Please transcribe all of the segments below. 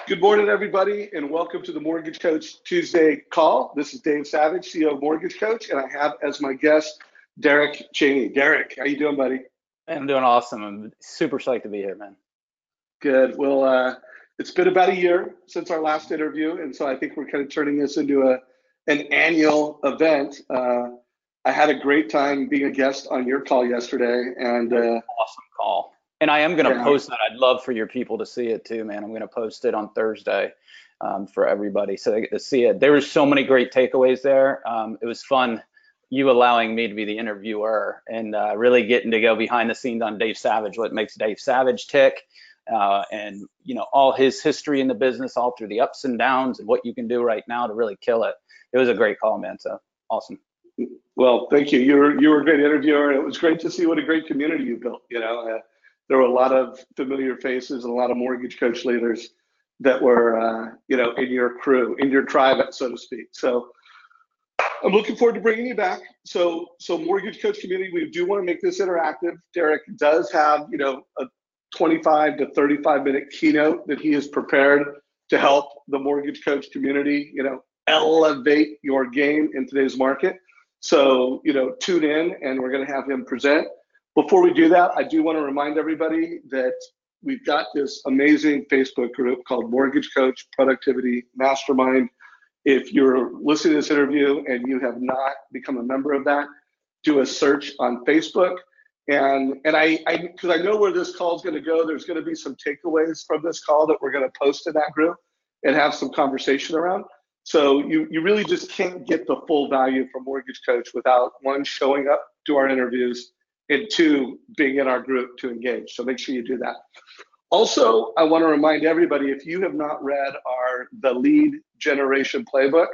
Good morning, everybody, and welcome to the Mortgage Coach Tuesday call. This is Dave Savage, CEO of Mortgage Coach, and I have as my guest Deryck Cheney. Deryck, how you doing, buddy? I'm doing awesome. I'm super psyched to be here, man. Good. Well, it's been about a year since our last interview, and so I think we're kind of turning this into an annual event. I had a great time being a guest on your call yesterday, and Awesome call. And I am going to yeah, post that. I'd love for your people to see it too, man. I'm going to post it on Thursday for everybody so they get to see it. There were so many great takeaways there. It was fun, you allowing me to be the interviewer and really getting to go behind the scenes on Dave Savage, what makes Dave Savage tick, and all his history in the business, all through the ups and downs, and what you can do right now to really kill it. It was a great call, man. So awesome. well, thank you. You were a great interviewer, and it was great to see what a great community you built. There were a lot of familiar faces and a lot of mortgage coach leaders that were, in your crew, in your tribe, so to speak. So I'm looking forward to bringing you back. So mortgage coach community, we do want to make this interactive. Deryck does have, a 25 to 35 minute keynote that he has prepared to help the mortgage coach community, elevate your game in today's market. So, tune in and we're going to have him present. Before we do that, I do want to remind everybody that we've got this amazing Facebook group called Mortgage Coach Productivity Mastermind. If you're listening to this interview and you have not become a member of that, do a search on Facebook. And because I know where this call is going to go, there's going to be some takeaways from this call that we're going to post in that group and have some conversation around. So you really just can't get the full value from Mortgage Coach without, one, showing up to our interviews, and two, being in our group to engage. So make sure you do that. Also, I want to remind everybody, if you have not read the lead generation playbook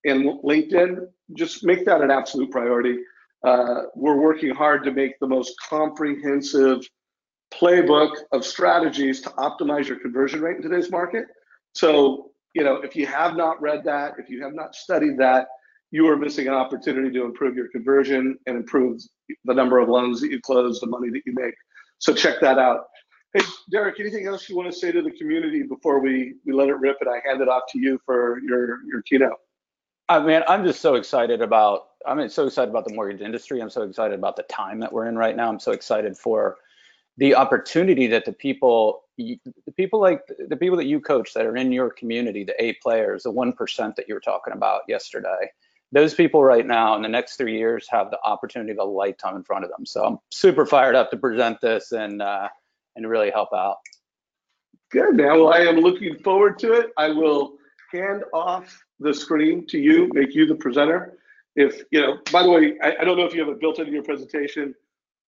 in LinkedIn, just make that an absolute priority. We're working hard to make the most comprehensive playbook of strategies to optimize your conversion rate in today's market. So, if you have not read that, if you have not studied that, you are missing an opportunity to improve your conversion and improve the number of loans that you close, the money that you make. So check that out. Hey, Deryck, anything else you want to say to the community before we let it rip and I hand it off to you for your keynote? Man, I'm so excited about the mortgage industry. I'm so excited about the time that we're in right now. I'm so excited for the opportunity that the people that you coach that are in your community, the A players, the 1% that you were talking about yesterday, those people right now in the next 3 years have the opportunity of a lifetime in front of them. So I'm super fired up to present this and really help out. Good, man. Well, I am looking forward to it. I will hand off the screen to you, make you the presenter. By the way, I don't know if you have it built into your presentation.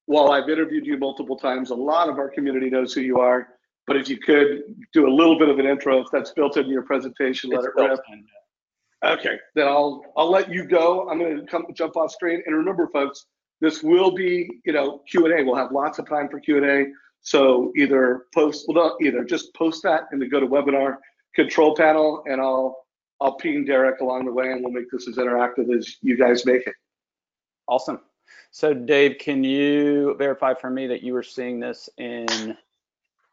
While I've interviewed you multiple times, a lot of our community knows who you are. But if you could do a little bit of an intro, if that's built into your presentation, let it rip. Okay, then I'll let you go. I'm going to jump off screen. And remember, folks, this will be, Q&A. We'll have lots of time for Q&A. So just post that in the GoToWebinar control panel, and I'll ping Deryck along the way, and we'll make this as interactive as you guys make it. Awesome. So Dave, can you verify for me that you were seeing this in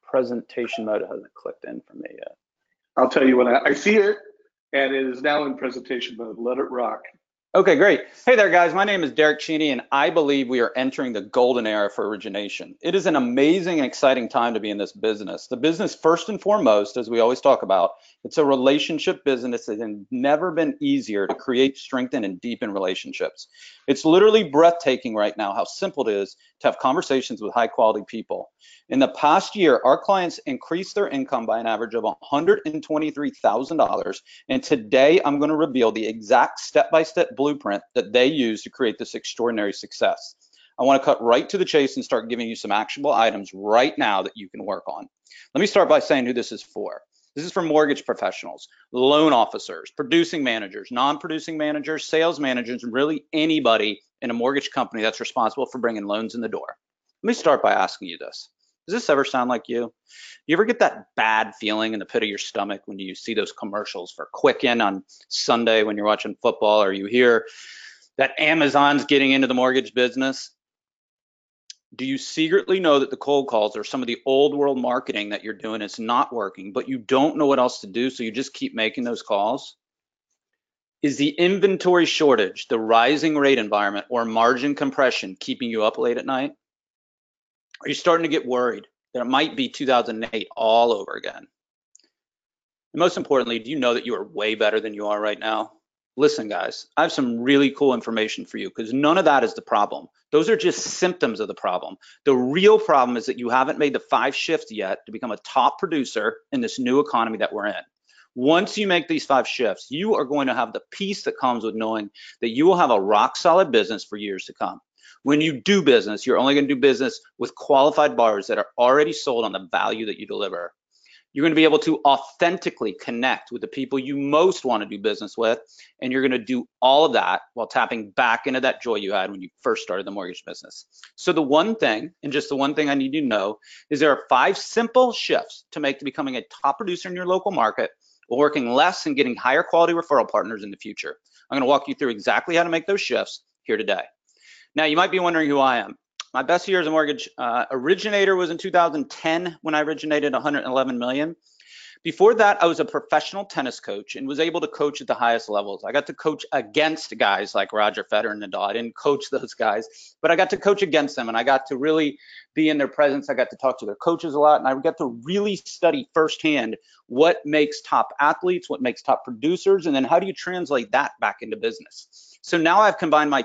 presentation mode? It hasn't clicked in for me yet. I'll tell you when I see it, and it is now in presentation mode. Let it rock. Okay, great. Hey there, guys. My name is Deryck Cheney, and I believe we are entering the golden era for origination. It is an amazing and exciting time to be in this business. The business, first and foremost, as we always talk about, it's a relationship business that has never been easier to create, strengthen, and deepen relationships. It's literally breathtaking right now how simple it is to have conversations with high-quality people. In the past year, our clients increased their income by an average of $123,000. And today, I'm going to reveal the exact step-by-step blueprint that they use to create this extraordinary success. I want to cut right to the chase and start giving you some actionable items right now that you can work on. Let me start by saying who this is for. This is for mortgage professionals, loan officers, producing managers, non-producing managers, sales managers, and really anybody in a mortgage company that's responsible for bringing loans in the door. Let me start by asking you this. Does this ever sound like you? You ever get that bad feeling in the pit of your stomach when you see those commercials for Quicken on Sunday when you're watching football, or you hear that Amazon's getting into the mortgage business? Do you secretly know that the cold calls or some of the old world marketing that you're doing is not working, but you don't know what else to do, so you just keep making those calls? Is the inventory shortage, the rising rate environment, or margin compression keeping you up late at night? Are you starting to get worried that it might be 2008 all over again? And most importantly, do you know that you are way better than you are right now? Listen, guys, I have some really cool information for you because none of that is the problem. Those are just symptoms of the problem. The real problem is that you haven't made the 5 shifts yet to become a top producer in this new economy that we're in. Once you make these 5 shifts, you are going to have the peace that comes with knowing that you will have a rock solid business for years to come. When you do business, you're only going to do business with qualified buyers that are already sold on the value that you deliver. You're going to be able to authentically connect with the people you most want to do business with, and you're going to do all of that while tapping back into that joy you had when you first started the mortgage business. So the one thing, and just the one thing I need you to know, is there are 5 simple shifts to make to becoming a top producer in your local market, while working less and getting higher quality referral partners in the future. I'm going to walk you through exactly how to make those shifts here today. Now, you might be wondering who I am. My best year as a mortgage originator was in 2010 when I originated 111 million. Before that, I was a professional tennis coach and was able to coach at the highest levels. I got to coach against guys like Roger Federer and Nadal. I didn't coach those guys, but I got to coach against them, and I got to really be in their presence. I got to talk to their coaches a lot, and I got to really study firsthand what makes top athletes, what makes top producers, and then how do you translate that back into business. So now I've combined my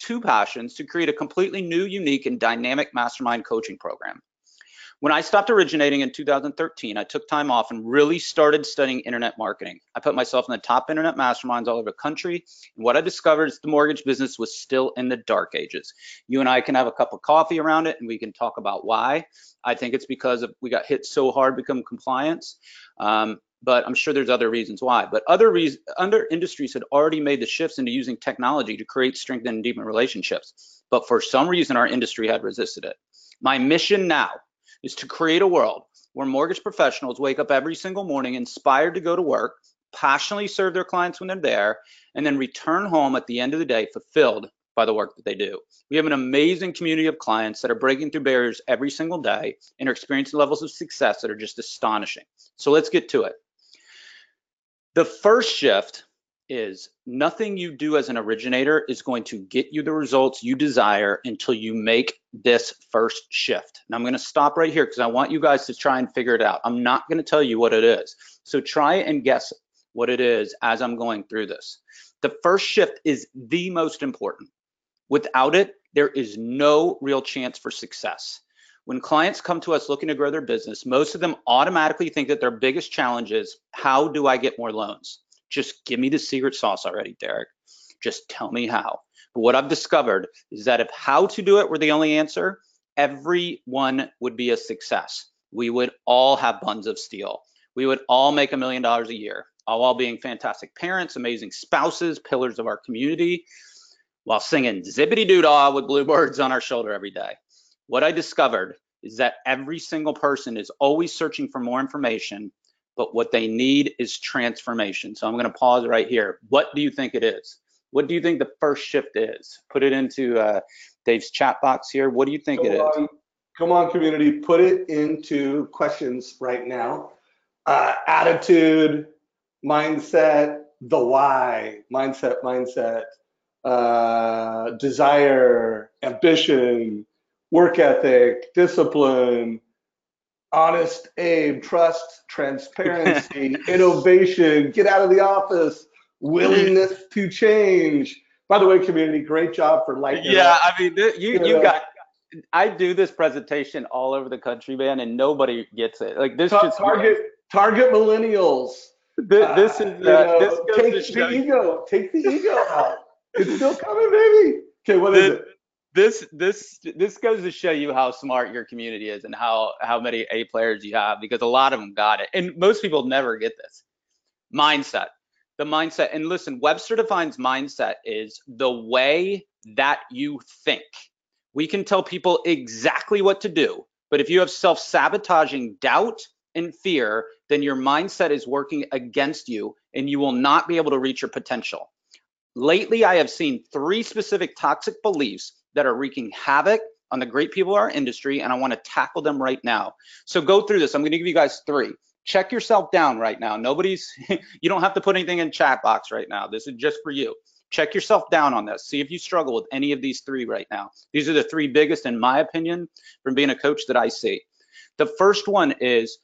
2 passions to create a completely new, unique, and dynamic mastermind coaching program. When I stopped originating in 2013, I took time off and really started studying internet marketing. I put myself in the top internet masterminds all over the country, and what I discovered is the mortgage business was still in the dark ages. You and I can have a cup of coffee around it, and we can talk about why. I think it's because we got hit so hard become compliance. But I'm sure there's other reasons why. But other industries had already made the shifts into using technology to create, strengthen, and deepen relationships. But for some reason, our industry had resisted it. My mission now is to create a world where mortgage professionals wake up every single morning inspired to go to work, passionately serve their clients when they're there, and then return home at the end of the day fulfilled by the work that they do. We have an amazing community of clients that are breaking through barriers every single day and are experiencing levels of success that are just astonishing. So let's get to it. The first shift is nothing you do as an originator is going to get you the results you desire until you make this first shift. Now I'm going to stop right here because I want you guys to try and figure it out. I'm not going to tell you what it is. So try and guess what it is as I'm going through this. The first shift is the most important. Without it, there is no real chance for success. When clients come to us looking to grow their business, most of them automatically think that their biggest challenge is, how do I get more loans? Just give me the secret sauce already, Deryck. Just tell me how. But what I've discovered is that if how to do it were the only answer, everyone would be a success. We would all have buns of steel. We would all make $1 million a year, all while being fantastic parents, amazing spouses, pillars of our community, while singing zippity-doo-dah with bluebirds on our shoulder every day. What I discovered is that every single person is always searching for more information, but what they need is transformation. So I'm going to pause right here. What do you think it is? What do you think the first shift is? Put it into Dave's chat box here. What do you think it is? Come on, community. Put it into questions right now. Attitude, mindset, the why, mindset, desire, ambition, work ethic, discipline, honest aim, trust, transparency, innovation, get out of the office, willingness to change. By the way, community, great job for lighting it up. I mean, I do this presentation all over the country, man, and nobody gets it. Like this, target millennials. This take the ego out. It's still coming, baby. Okay, what is it? This goes to show you how smart your community is and how many A players you have, because a lot of them got it, and most people never get this. Mindset. The mindset, and listen, Webster defines mindset is the way that you think. We can tell people exactly what to do, but if you have self-sabotaging doubt and fear, then your mindset is working against you and you will not be able to reach your potential. Lately, I have seen 3 specific toxic beliefs that are wreaking havoc on the great people of our industry, and I want to tackle them right now. So go through this. I'm going to give you guys 3. Check yourself down right now. You don't have to put anything in chat box right now. This is just for you. Check yourself down on this. See if you struggle with any of these 3 right now. These are the 3 biggest, in my opinion, from being a coach that I see. The first one is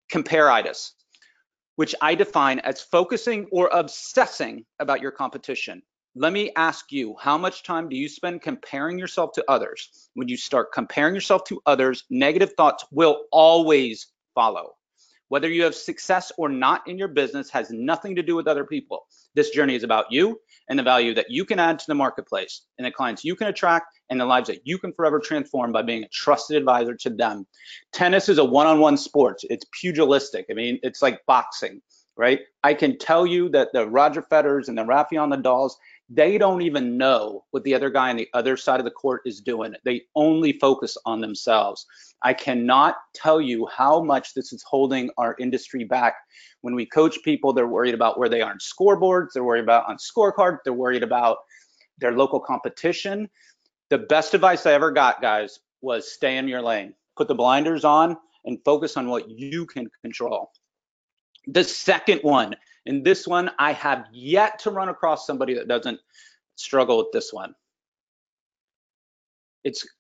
compare-itis, which I define as focusing or obsessing about your competition. Let me ask you, how much time do you spend comparing yourself to others? When you start comparing yourself to others, negative thoughts will always follow. Whether you have success or not in your business has nothing to do with other people. This journey is about you and the value that you can add to the marketplace and the clients you can attract and the lives that you can forever transform by being a trusted advisor to them. Tennis is a one-on-one sport. It's pugilistic. I mean, it's like boxing, right? I can tell you that the Roger Federers and the Rafael Nadals, they don't even know what the other guy on the other side of the court is doing. They only focus on themselves. I cannot tell you how much this is holding our industry back. When we coach people, they're worried about where they are on scoreboards, they're worried about on scorecards, they're worried about their local competition. The best advice I ever got, guys, was stay in your lane. Put the blinders on and focus on what you can control. The second one, and this one, I have yet to run across somebody that doesn't struggle with this one.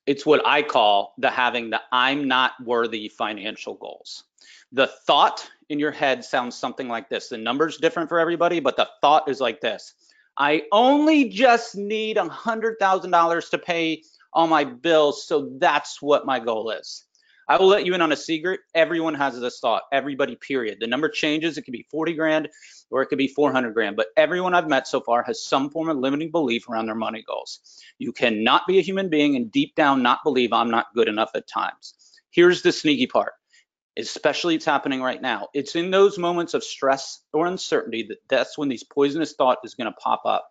It's what I call having the I'm not worthy financial goals. The thought in your head sounds something like this. The number's different for everybody, but the thought is like this. I only just need $100,000 to pay all my bills, so that's what my goal is. I will let you in on a secret. Everyone has this thought, everybody, period. The number changes. It could be 40 grand or it could be 400 grand, but everyone I've met so far has some form of limiting belief around their money goals. You cannot be a human being and deep down not believe I'm not good enough at times. Here's the sneaky part, especially it's happening right now. It's in those moments of stress or uncertainty that's when these poisonous thought is gonna pop up.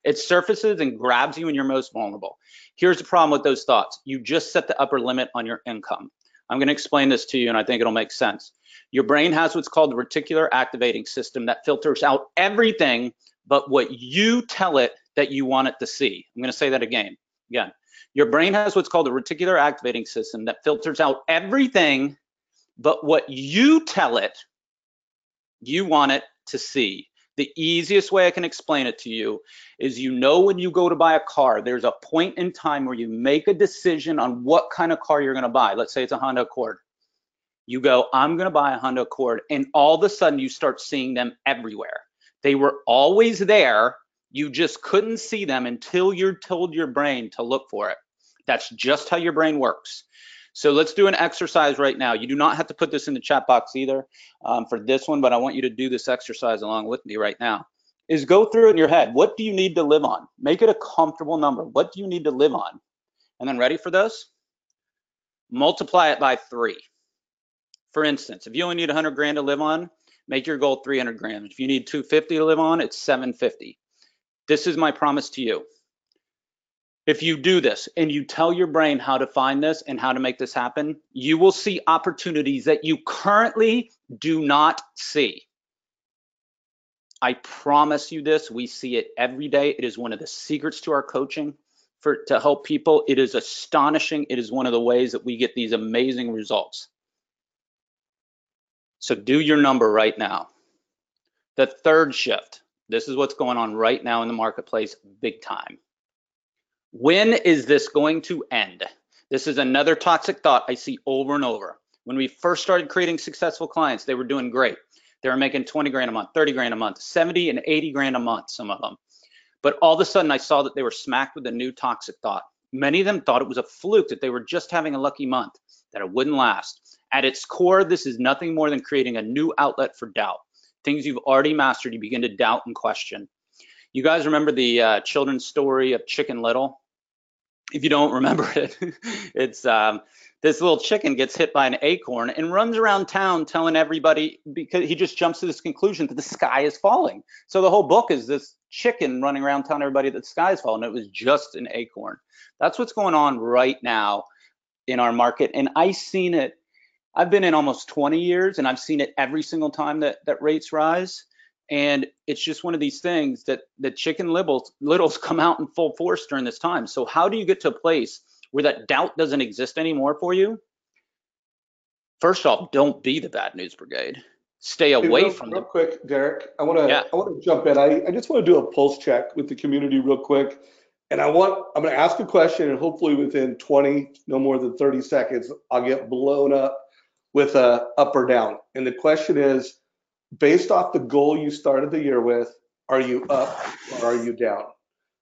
It surfaces and grabs you when you're most vulnerable. Here's the problem with those thoughts. You just set the upper limit on your income. I'm going to explain this to you, and I think it'll make sense. Your brain has what's called the reticular activating system that filters out everything but what you tell it that you want it to see. I'm going to say that again. Your brain has what's called the reticular activating system that filters out everything but what you tell it you want it to see. The easiest way I can explain it to you is, when you go to buy a car, there's a point in time where you make a decision on what kind of car you're going to buy. Let's say it's a Honda Accord. You go, I'm going to buy a Honda Accord, and all of a sudden you start seeing them everywhere. They were always there. You just couldn't see them until you told your brain to look for it. That's just how your brain works. So let's do an exercise right now. You do not have to put this in the chat box either for this one, but I want you to do this exercise along with me right now. Is go through it in your head. What do you need to live on? Make it a comfortable number. What do you need to live on? And then ready for this? Multiply it by 3. For instance, if you only need 100 grand to live on, make your goal 300 grand. If you need 250 to live on, it's 750. This is my promise to you. If you do this and you tell your brain how to find this and how to make this happen, you will see opportunities that you currently do not see. I promise you this. We see it every day. It is one of the secrets to our coaching to help people. It is astonishing. It is one of the ways that we get these amazing results. So do your number right now. The third shift. This is what's going on right now in the marketplace, big time. When is this going to end? This is another toxic thought I see over and over. When we first started creating successful clients, they were doing great. They were making 20 grand a month, 30 grand a month, 70 and 80 grand a month, some of them. But all of a sudden I saw that they were smacked with a new toxic thought. Many of them thought it was a fluke, that they were just having a lucky month, that it wouldn't last. At its core, this is nothing more than creating a new outlet for doubt. Things you've already mastered, you begin to doubt and question. You guys remember the children's story of Chicken Little? If you don't remember it, it's this little chicken gets hit by an acorn and runs around town telling everybody, because he just jumps to this conclusion that the sky is falling. So the whole book is this chicken running around telling everybody that the sky is falling. It was just an acorn. That's what's going on right now in our market. And I've seen it. I've been in almost 20 years and I've seen it every single time that rates rise. And it's just one of these things that the Chicken Littles come out in full force during this time. So how do you get to a place where that doubt doesn't exist anymore for you, first off, don't be the bad news brigade. Stay Hey, away real, from real the, quick, Deryck, yeah. I want to jump in. I just want to do a pulse check with the community real quick. And I'm going to ask a question, and hopefully within 20, no more than 30 seconds, I'll get blown up with a up or down. And the question is, based off the goal you started the year with, are you up or are you down?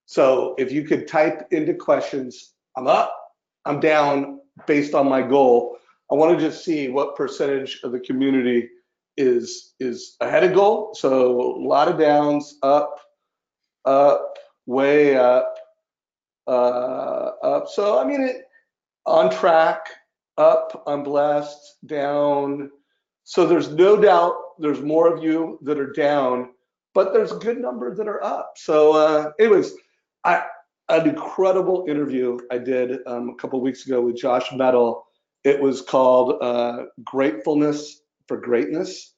So if you could type into questions, I'm up, I'm down based on my goal. I want to just see what percentage of the community is ahead of goal. So a lot of downs, up, way up. So I mean, on track, up, I'm blessed, down. So there's no doubt there's more of you that are down, but there's a good number that are up. So anyways, I an incredible interview I did a couple of weeks ago with Josh Metal. It was called Gratefulness for Greatness.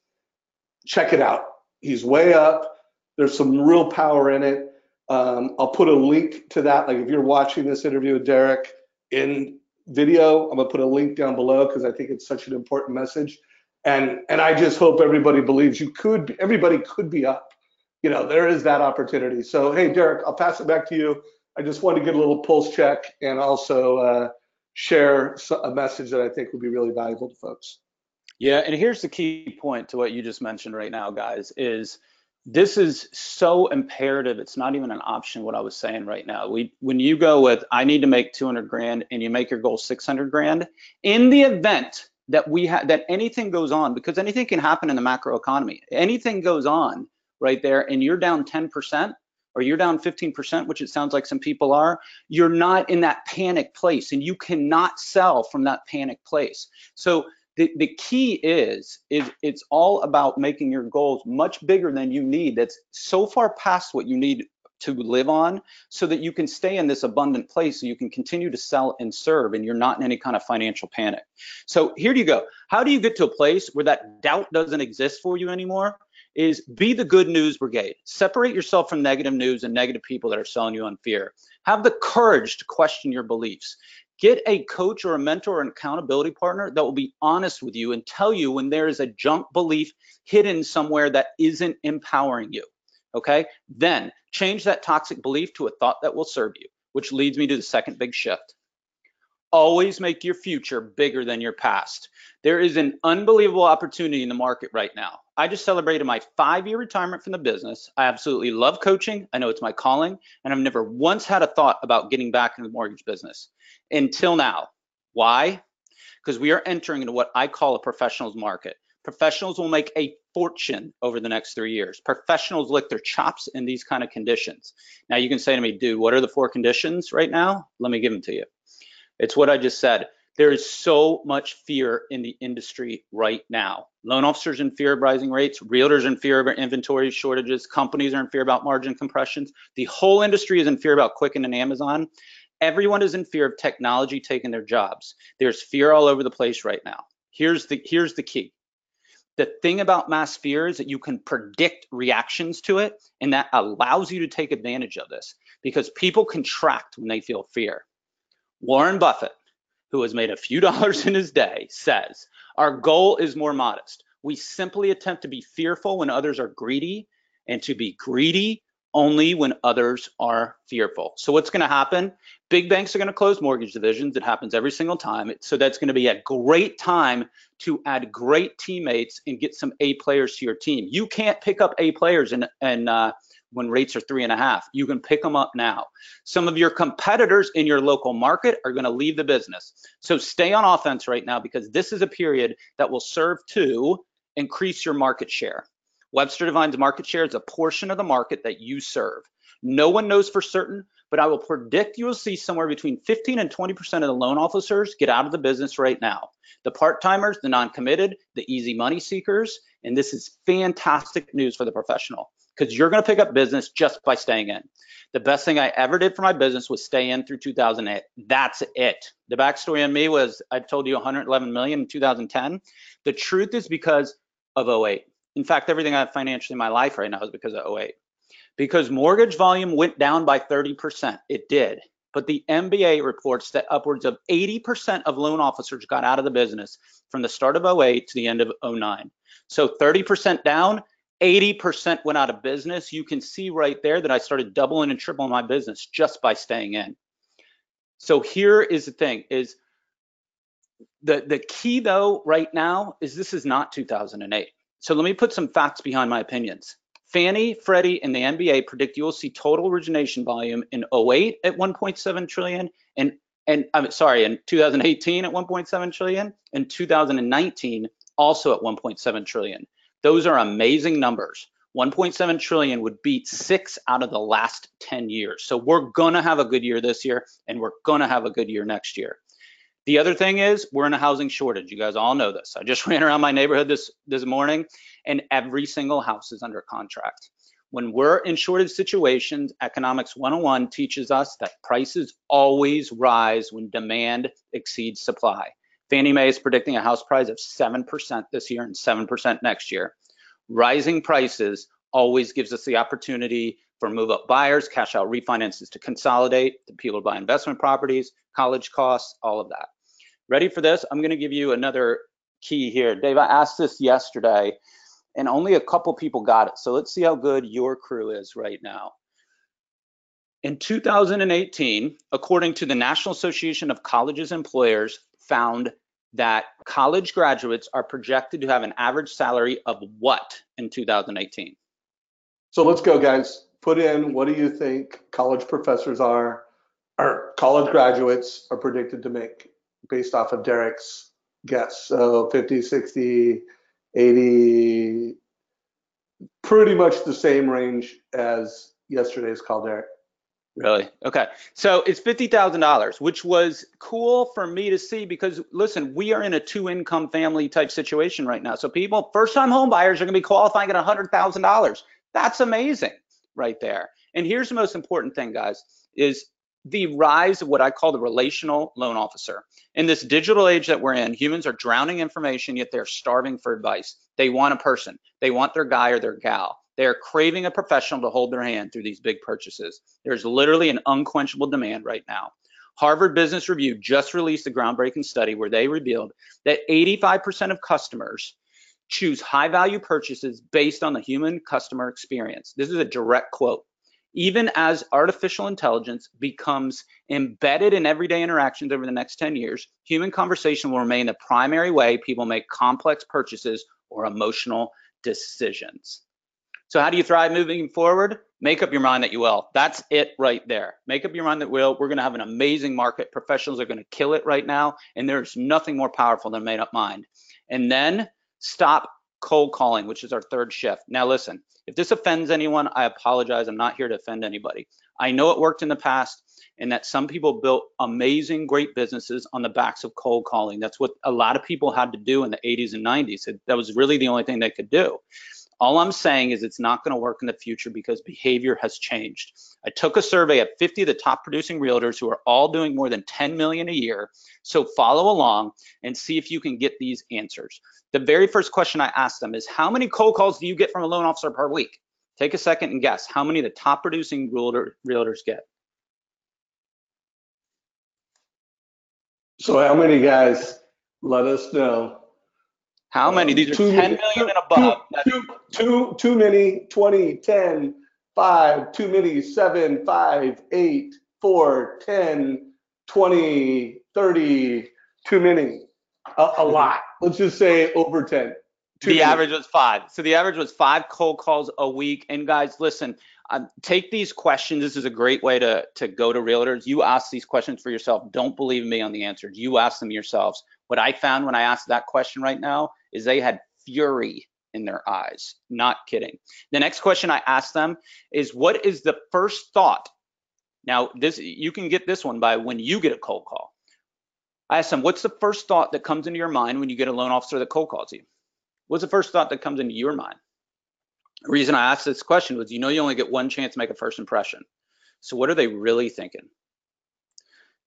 Check it out. He's way up. There's some real power in it. I'll put a link to that. Like if you're watching this interview with Deryck in video, I'm gonna put a link down below because I think it's such an important message. And I just hope everybody believes everybody could be up. You know, there is that opportunity. So hey, Deryck, I'll pass it back to you. I just wanted to get a little pulse check and also share a message that I think would be really valuable to folks. Yeah, and here's the key point to what you just mentioned right now, guys, is this is so imperative. It's not even an option what I was saying right now. When you go with, I need to make 200 grand and you make your goal 600 grand, in the event that that anything goes on, because anything can happen in the macro economy, anything goes on right there and you're down 10% or you're down 15%, which it sounds like some people are, you're not in that panic place and you cannot sell from that panic place. So the key is it's all about making your goals much bigger than you need. That's so far past what you need to live on so that you can stay in this abundant place so you can continue to sell and serve and you're not in any kind of financial panic. So here you go. How do you get to a place where that doubt doesn't exist for you anymore? Is be the good news brigade. Separate yourself from negative news and negative people that are selling you on fear. Have the courage to question your beliefs. Get a coach or a mentor or an accountability partner that will be honest with you and tell you when there is a junk belief hidden somewhere that isn't empowering you, okay? Then change that toxic belief to a thought that will serve you, which leads me to the second big shift. Always make your future bigger than your past. There is an unbelievable opportunity in the market right now. I just celebrated my 5-year retirement from the business. I absolutely love coaching. I know it's my calling, and I've never once had a thought about getting back into the mortgage business until now. Why? Because we are entering into what I call a professionals market. Professionals will make a fortune over the next 3 years. Professionals lick their chops in these kind of conditions. Now you can say to me, dude, what are the 4 conditions right now? Let me give them to you. It's what I just said. There is so much fear in the industry right now. Loan officers in fear of rising rates, realtors in fear of inventory shortages, companies are in fear about margin compressions. The whole industry is in fear about Quicken and Amazon. Everyone is in fear of technology taking their jobs. There's fear all over the place right now. Here's the key. The thing about mass fear is that you can predict reactions to it, and that allows you to take advantage of this because people contract when they feel fear. Warren Buffett, who has made a few dollars in his day, says, our goal is more modest. We simply attempt to be fearful when others are greedy and to be greedy only when others are fearful. So what's going to happen? Big banks are going to close mortgage divisions. It happens every single time. So that's going to be a great time to add great teammates and get some A players to your team. You can't pick up A players when rates are 3.5. You can pick them up now. Some of your competitors in your local market are going to leave the business. So stay on offense right now because this is a period that will serve to increase your market share. Webster defines market share as a portion of the market that you serve. No one knows for certain, but I will predict you will see somewhere between 15 and 20% of the loan officers get out of the business right now. The part-timers, the non-committed, the easy money seekers, and this is fantastic news for the professional because you're going to pick up business just by staying in. The best thing I ever did for my business was stay in through 2008. That's it. The backstory on me was I told you 111 million in 2010. The truth is because of 08. In fact, everything I have financially in my life right now is because of 08. Because mortgage volume went down by 30%. It did. but the MBA reports that upwards of 80% of loan officers got out of the business from the start of '08 to the end of '09. So 30% down, 80% went out of business. You can see right there that I started doubling and tripling my business just by staying in. So here is the thing, is the key though right now is this is not 2008. So let me put some facts behind my opinions. Fannie, Freddie, and the MBA predict you will see total origination volume in '08 at 1.7 trillion, and I'm sorry, in 2018 at 1.7 trillion, and 2019 also at 1.7 trillion. Those are amazing numbers. 1.7 trillion would beat 6 out of the last 10 years. So we're gonna have a good year this year, and we're gonna have a good year next year. The other thing is we're in a housing shortage. You guys all know this. I just ran around my neighborhood this morning, and every single house is under contract. When we're in shortage situations, Economics 101 teaches us that prices always rise when demand exceeds supply. Fannie Mae is predicting a house price of 7% this year and 7% next year. Rising prices always gives us the opportunity for move-up buyers, cash out refinances to consolidate, the people to buy investment properties, college costs, all of that. Ready for this? I'm gonna give you another key here. Dave, I asked this yesterday and only a couple people got it. So let's see how good your crew is right now. In 2018, according to the National Association of Colleges Employers, found that college graduates are projected to have an average salary of what in 2018? So let's go, guys. Put in, what do you think college professors are, or college graduates are predicted to make based off of Deryck's guess? So 50, 60, 80, pretty much the same range as yesterday's call, Deryck. Really? Okay. So it's $50,000, which was cool for me to see because listen, we are in a 2-income family type situation right now. So people, first-time home buyers are going to be qualifying at $100,000. That's amazing right there. And here's the most important thing, guys, is the rise of what I call the relational loan officer. In this digital age that we're in, humans are drowning information, yet they're starving for advice. They want a person. They want their guy or their gal. They are craving a professional to hold their hand through these big purchases. There's literally an unquenchable demand right now. Harvard Business Review just released a groundbreaking study where they revealed that 85% of customers choose high-value purchases based on the human customer experience. This is a direct quote. Even as artificial intelligence becomes embedded in everyday interactions over the next 10 years, human conversation will remain the primary way people make complex purchases or emotional decisions. So how do you thrive moving forward? Make up your mind that you will. That's it right there. Make up your mind that will. We're going to have an amazing market. Professionals are going to kill it right now, and there's nothing more powerful than a made-up mind. And then stop cold calling, which is our third shift. Now listen, if this offends anyone, I apologize. I'm not here to offend anybody. I know it worked in the past and that some people built amazing, great businesses on the backs of cold calling. That's what a lot of people had to do in the 80s and 90s. That was really the only thing they could do. All I'm saying is it's not going to work in the future because behavior has changed. I took a survey of 50 of the top producing realtors who are all doing more than 10 million a year. So follow along and see if you can get these answers. The very first question I asked them is, how many cold calls do you get from a loan officer per week? Take a second and guess how many the top producing realtors get. So how many, guys? Let us know. How many? These are 10 million and above. Too many, 20, 10, 5, too many, 7, 5, 8, 4, 10, 20, 30, too many. A lot. Let's just say over 10. The average was 5. So the average was 5 cold calls a week. And guys, listen, take these questions. This is a great way to go to realtors. You ask these questions for yourself. Don't believe me on the answers. You ask them yourselves. What I found when I asked that question right now is they had fury in their eyes. Not kidding. The next question I asked them is, what is the first thought? Now, this, you can get this one by when you get a cold call. I asked them, what's the first thought that comes into your mind when you get a loan officer that cold calls you? What's the first thought that comes into your mind? The reason I asked this question was, you only get one chance to make a first impression. So what are they really thinking?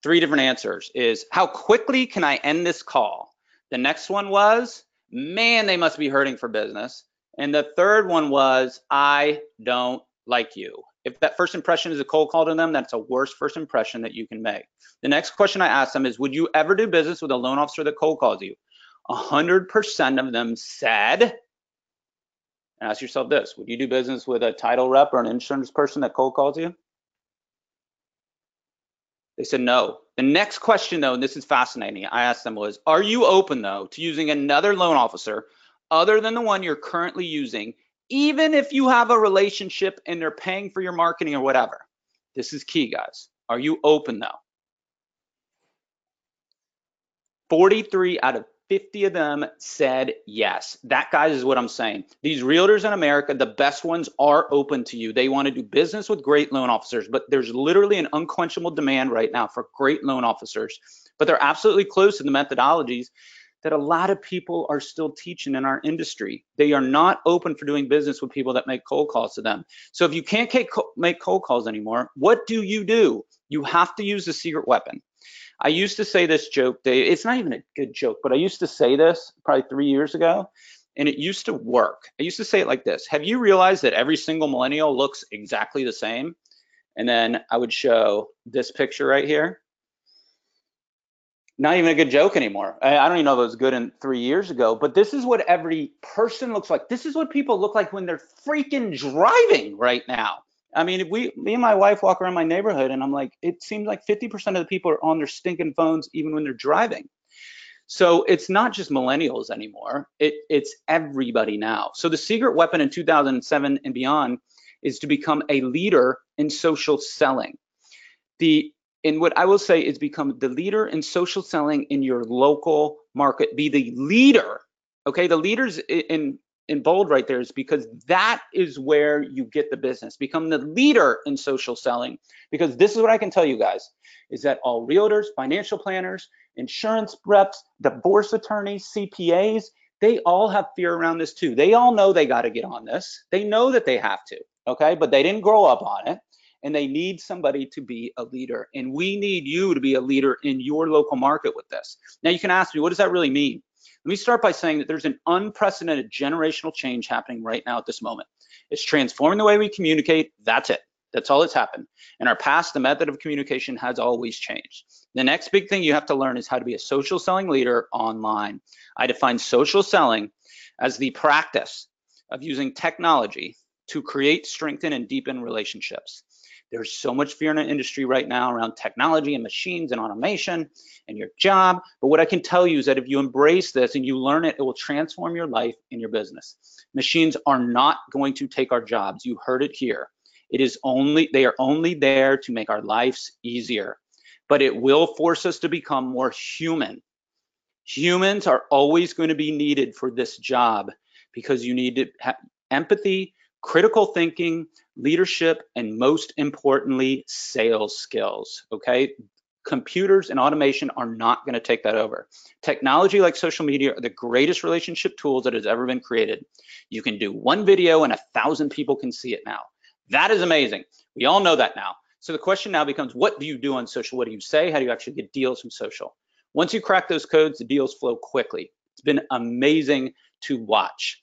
3 different answers is, how quickly can I end this call? The next one was, man, they must be hurting for business. And the third one was, I don't like you. If that first impression is a cold call to them, that's a worst first impression that you can make. The next question I asked them is, would you ever do business with a loan officer that cold calls you? 100% of them said, ask yourself this, would you do business with a title rep or an insurance person that cold calls you? They said no. The next question though, and this is fascinating, I asked them was, are you open though to using another loan officer other than the one you're currently using, even if you have a relationship and they're paying for your marketing or whatever? This is key, guys. Are you open though? 43 out of 50 of them said yes. That, guys, is what I'm saying. These realtors in America, the best ones, are open to you. They want to do business with great loan officers, but there's literally an unquenchable demand right now for great loan officers. But they're absolutely close to the methodologies that a lot of people are still teaching in our industry. They are not open for doing business with people that make cold calls to them. So if you can't make cold calls anymore, what do? You have to use the secret weapon. I used to say this joke, Dave. It's not even a good joke, but I used to say this probably 3 years ago, and it used to work. I used to say it like this. Have you realized that every single millennial looks exactly the same? And then I would show this picture right here. Not even a good joke anymore. I don't even know if it was good in 3 years ago, but this is what every person looks like. This is what people look like when they're freaking driving right now. I mean, me and my wife walk around my neighborhood and I'm like, it seems like 50% of the people are on their stinking phones even when they're driving. So it's not just millennials anymore. It's everybody now. So the secret weapon in 2007 and beyond is to become a leader in social selling. And what I will say is become the leader in social selling in your local market. Be the leader, okay? The leaders in bold right there is because that is where you get the business. Become the leader in social selling, because this is what I can tell you guys, is that all realtors, financial planners, insurance reps, divorce attorneys, CPAs, they all have fear around this too. They all know they got to get on this. They know that they have to, okay? But they didn't grow up on it. And they need somebody to be a leader. And we need you to be a leader in your local market with this. Now you can ask me, what does that really mean? Let me start by saying that there's an unprecedented generational change happening right now at this moment. It's transforming the way we communicate. That's it. That's all that's happened. In our past, the method of communication has always changed. The next big thing you have to learn is how to be a social selling leader online. I define social selling as the practice of using technology to create, strengthen, and deepen relationships. There's so much fear in the industry right now around technology and machines and automation and your job. But what I can tell you is that if you embrace this and you learn it, it will transform your life and your business. Machines are not going to take our jobs. You heard it here. They are only there to make our lives easier, but it will force us to become more human. Humans are always going to be needed for this job because you need to have empathy, critical thinking, leadership, and most importantly, sales skills, okay? Computers and automation are not gonna take that over. Technology like social media are the greatest relationship tools that has ever been created. You can do one video and 1,000 people can see it now. That is amazing. We all know that now. So the question now becomes, what do you do on social? What do you say? How do you actually get deals from social? Once you crack those codes, the deals flow quickly. It's been amazing to watch.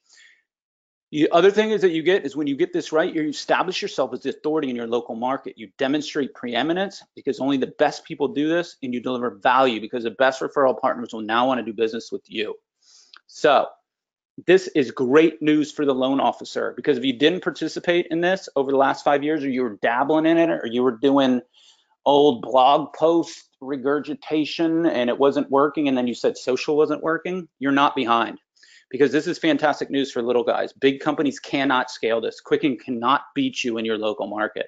The other thing is that you get is when you get this right, you establish yourself as the authority in your local market. You demonstrate preeminence because only the best people do this, and you deliver value because the best referral partners will now want to do business with you. So this is great news for the loan officer, because if you didn't participate in this over the last 5 years, or you were dabbling in it, or you were doing old blog post regurgitation and it wasn't working, and then you said social wasn't working, you're not behind. Because this is fantastic news for little guys. Big companies cannot scale this. Quicken cannot beat you in your local market.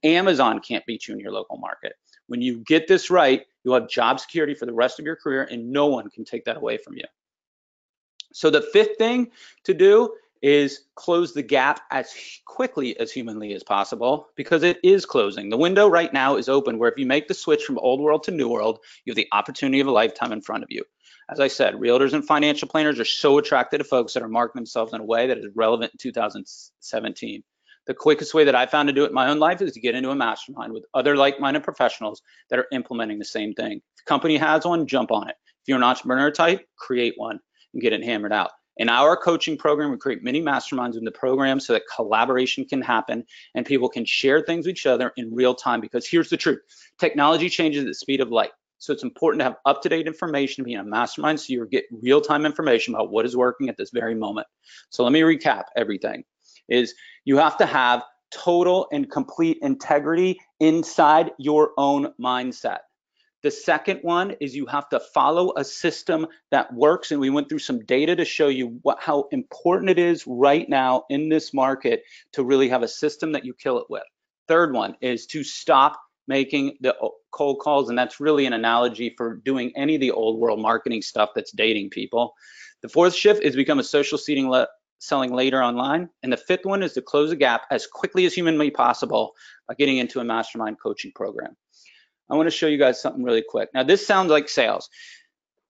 Amazon can't beat you in your local market. When you get this right, you'll have job security for the rest of your career, and no one can take that away from you. So the fifth thing to do is close the gap as quickly as humanly as possible, because it is closing. The window right now is open, where if you make the switch from old world to new world, you have the opportunity of a lifetime in front of you. As I said, realtors and financial planners are so attracted to folks that are marketing themselves in a way that is relevant in 2017. The quickest way that I found to do it in my own life is to get into a mastermind with other like-minded professionals that are implementing the same thing. If the company has one, jump on it. If you're an entrepreneur type, create one and get it hammered out. In our coaching program, we create mini masterminds in the program so that collaboration can happen and people can share things with each other in real time, because here's the truth. Technology changes at the speed of light. So it's important to have up-to-date information to be in a mastermind so you get real-time information about what is working at this very moment. So let me recap everything. Is you have to have total and complete integrity inside your own mindset. The second one is you have to follow a system that works, and we went through some data to show you how important it is right now in this market to really have a system that you kill it with. Third one is to stop making the cold calls, and that's really an analogy for doing any of the old world marketing stuff that's dating people. The fourth shift is become a social selling later online, and the fifth one is to close the gap as quickly as humanly possible by getting into a mastermind coaching program. I want to show you guys something really quick. Now, this sounds like sales,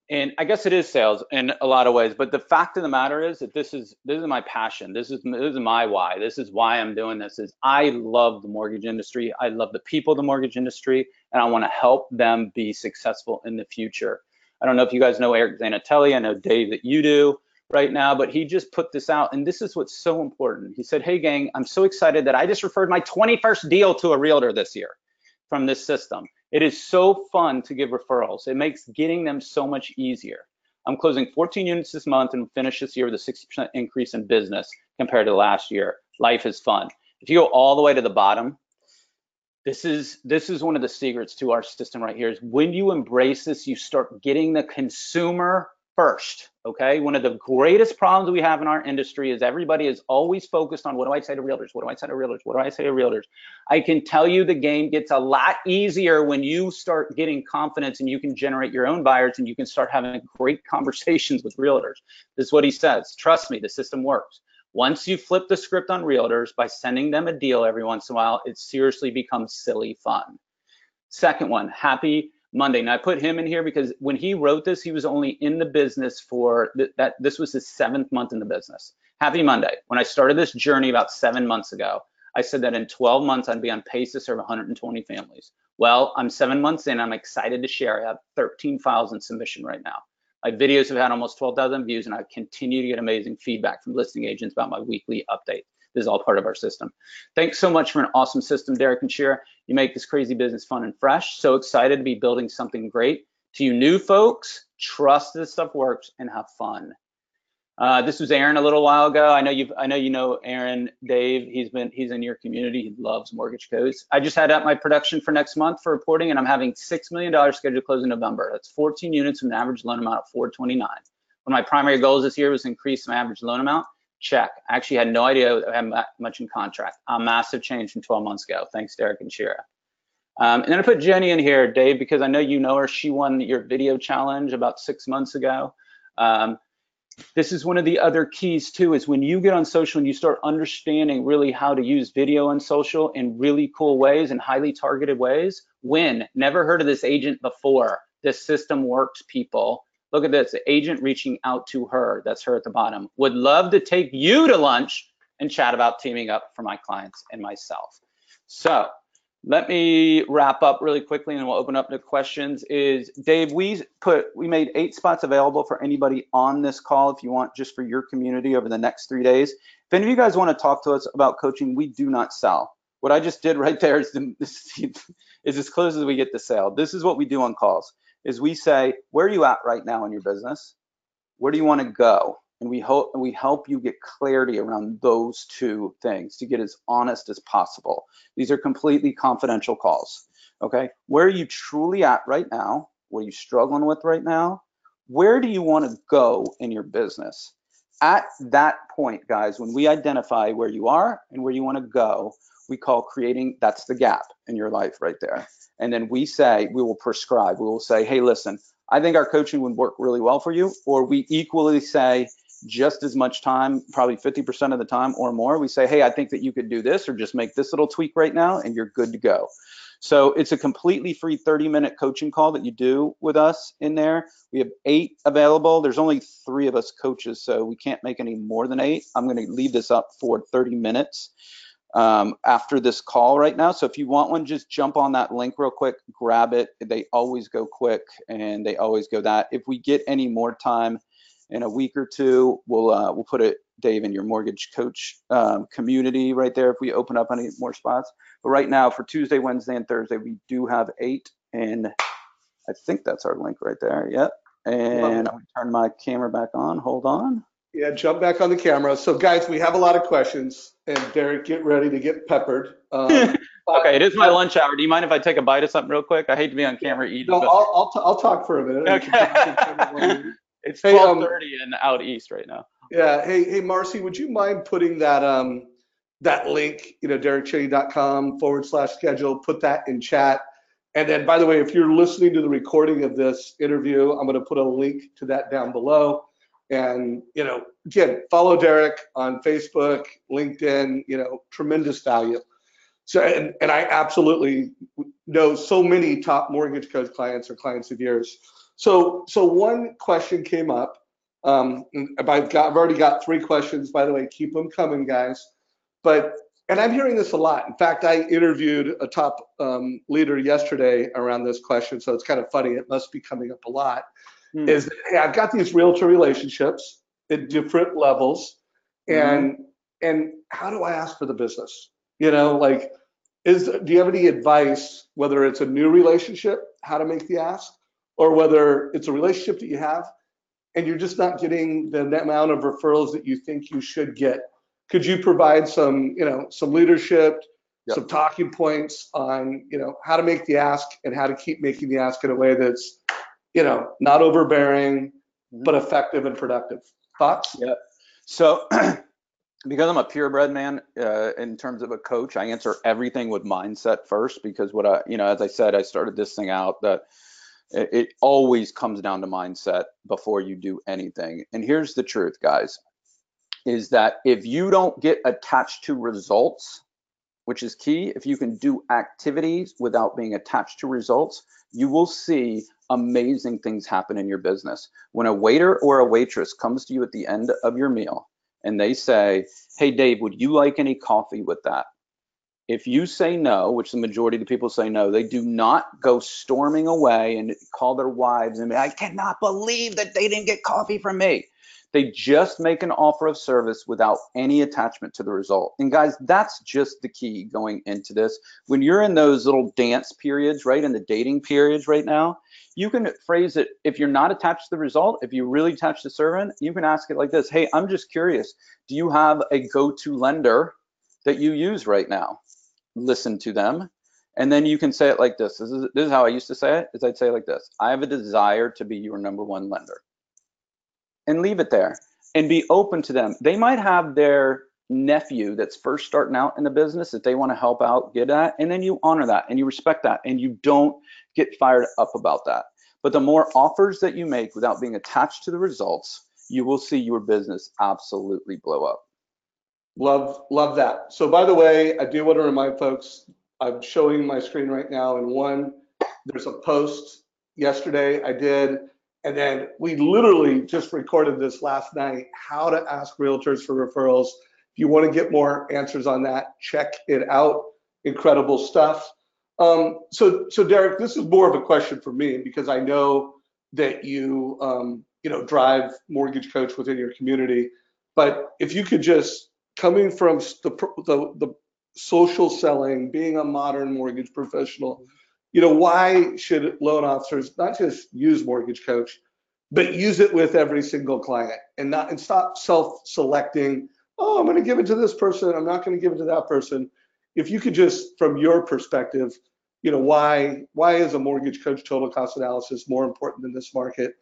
and I guess it is sales in a lot of ways, but the fact of the matter is that this is my passion. This is my why. This is why I'm doing this. Is I love the mortgage industry. I love the people of the mortgage industry, and I want to help them be successful in the future. I don't know if you guys know Eric Zanatelli. I know Dave that you do right now, but he just put this out, and this is what's so important. He said, "Hey gang, I'm so excited that I just referred my 21st deal to a realtor this year from this system. It is so fun to give referrals. It makes getting them so much easier. I'm closing 14 units this month and finish this year with a 60% increase in business compared to last year. Life is fun." If you go all the way to the bottom, this is one of the secrets to our system right here. Is when you embrace this, you start getting the consumer first, okay? One of the greatest problems we have in our industry is everybody is always focused on, what do I say to realtors? What do I say to realtors? What do I say to realtors? I can tell you the game gets a lot easier when you start getting confidence and you can generate your own buyers and you can start having great conversations with realtors. This is what he says. Trust me, the system works. Once you flip the script on realtors by sending them a deal every once in a while, it seriously becomes silly fun. Second one, happy Monday. Now I put him in here because when he wrote this, he was only in the business for this was his 7th month in the business. Happy Monday. When I started this journey about 7 months ago, I said that in 12 months, I'd be on pace to serve 120 families. Well, I'm 7 months in. I'm excited to share. I have 13 files in submission right now. My videos have had almost 12,000 views, and I continue to get amazing feedback from listing agents about my weekly update. This is all part of our system. Thanks so much for an awesome system, Deryck and Shira. You make this crazy business fun and fresh. So excited to be building something great. To you new folks, trust this stuff works and have fun. This was Aaron a little while ago. I know you know Aaron, Dave. He's in your community. He loves mortgage codes. I just had up my production for next month for reporting, and I'm having $6 million scheduled to close in November. That's 14 units with an average loan amount of $429. One of my primary goals this year was to increase my average loan amount. Check. I actually had no idea I had that much in contract. A massive change from 12 months ago. Thanks, Deryck and Shira. And then I put Jenny in here, Dave, because I know you know her. She won your video challenge about 6 months ago. This is one of the other keys too, is when you get on social and you start understanding really how to use video on social in really cool ways and highly targeted ways. Win. Never heard of this agent before. This system works, people. Look at this, the agent reaching out to her. That's her at the bottom. Would love to take you to lunch and chat about teaming up for my clients and myself. So let me wrap up really quickly and we'll open up to questions. Is Dave, we made 8 spots available for anybody on this call if you want, just for your community over the next 3 days. If any of you guys want to talk to us about coaching, we do not sell. What I just did right there is as close as we get to sale. This is what we do on calls. Is we say, where are you at right now in your business? Where do you want to go? And we help you get clarity around those 2 things to get as honest as possible. These are completely confidential calls, okay? Where are you truly at right now? What are you struggling with right now? Where do you want to go in your business? At that point, guys, when we identify where you are and where you want to go, we call creating, that's the gap in your life right there. And then we will prescribe, we will say, hey, listen, I think our coaching would work really well for you. Or we equally say just as much time, probably 50% of the time or more, we say, hey, I think that you could do this or just make this little tweak right now and you're good to go. So it's a completely free 30-minute coaching call that you do with us in there. We have 8 available. There's only 3 of us coaches, so we can't make any more than 8. I'm going to leave this up for 30 minutes. After this call right now. So if you want one, just jump on that link real quick, grab it. They always go quick and they always go that. If we get any more time In a week or two, we'll put it, Dave, in your mortgage coach community right there if we open up any more spots. But right now, for Tuesday, Wednesday, and Thursday, we do have 8, and I think that's our link right there. Yep. And I'm gonna turn my camera back on. Hold on. Yeah, jump back on the camera. So guys, we have a lot of questions, and Deryck, get ready to get peppered. Okay, it is my lunch hour. Do you mind if I take a bite of something real quick? I hate to be on camera eating. No, but... I'll talk for a minute. Okay. It's 12:30 and out east right now. Yeah. Hey, Marcy, would you mind putting that that link, DeryckCheney.com/schedule, put that in chat. And then, by the way, if you're listening to the recording of this interview, I'm going to put a link to that down below. And, again, follow Deryck on Facebook, LinkedIn, tremendous value. So, and I absolutely know so many top mortgage coach clients or clients of yours. So one question came up. I've already got 3 questions, by the way. Keep them coming, guys. And I'm hearing this a lot. In fact, I interviewed a top leader yesterday around this question, so it's kind of funny. It must be coming up a lot. Is that, hey, I've got these realtor relationships at different levels, and how do I ask for the business? Do you have any advice, whether it's a new relationship, how to make the ask, or whether it's a relationship that you have and you're just not getting the amount of referrals that you think you should get? Could you provide some leadership, some talking points on, how to make the ask and how to keep making the ask in a way that's, not overbearing, but effective and productive? Thoughts? Yeah. So because I'm a purebred man, in terms of a coach, I answer everything with mindset first, because as I said, I started this thing out that it always comes down to mindset before you do anything. And here's the truth, guys, is that if you don't get attached to results, which is key, if you can do activities without being attached to results, you will see amazing things happen in your business. When a waiter or a waitress comes to you at the end of your meal and they say, hey, Dave, would you like any coffee with that? If you say no, which the majority of the people say no, they do not go storming away and call their wives and I cannot believe that they didn't get coffee from me. They just make an offer of service without any attachment to the result. And guys, that's just the key going into this. When you're in those little dance periods, right, in the dating periods right now, you can phrase it, if you're not attached to the result, if you really attach to servant, you can ask it like this. Hey, I'm just curious, do you have a go-to lender that you use right now? Listen to them. And then you can say it like this. This is how I used to say it, is I'd say it like this. I have a desire to be your #1 lender. And leave it there and be open to them. They might have their nephew that's first starting out in the business that they want to help out, get at, and then you honor that and you respect that and you don't get fired up about that. But the more offers that you make without being attached to the results, you will see your business absolutely blow up. Love that. So by the way, I do want to remind folks, I'm showing my screen right now, and there's a post yesterday I did. And then we literally just recorded this last night, how to ask realtors for referrals. If you want to get more answers on that, check it out. Incredible stuff. So Deryck, this is more of a question for me because I know that you, drive Mortgage Coach within your community. But if you could just, coming from the social selling, being a modern mortgage professional, why should loan officers not just use Mortgage Coach, but use it with every single client and stop self-selecting? Oh, I'm going to give it to this person, I'm not going to give it to that person. If you could just, from your perspective, why is a Mortgage Coach total cost analysis more important in this market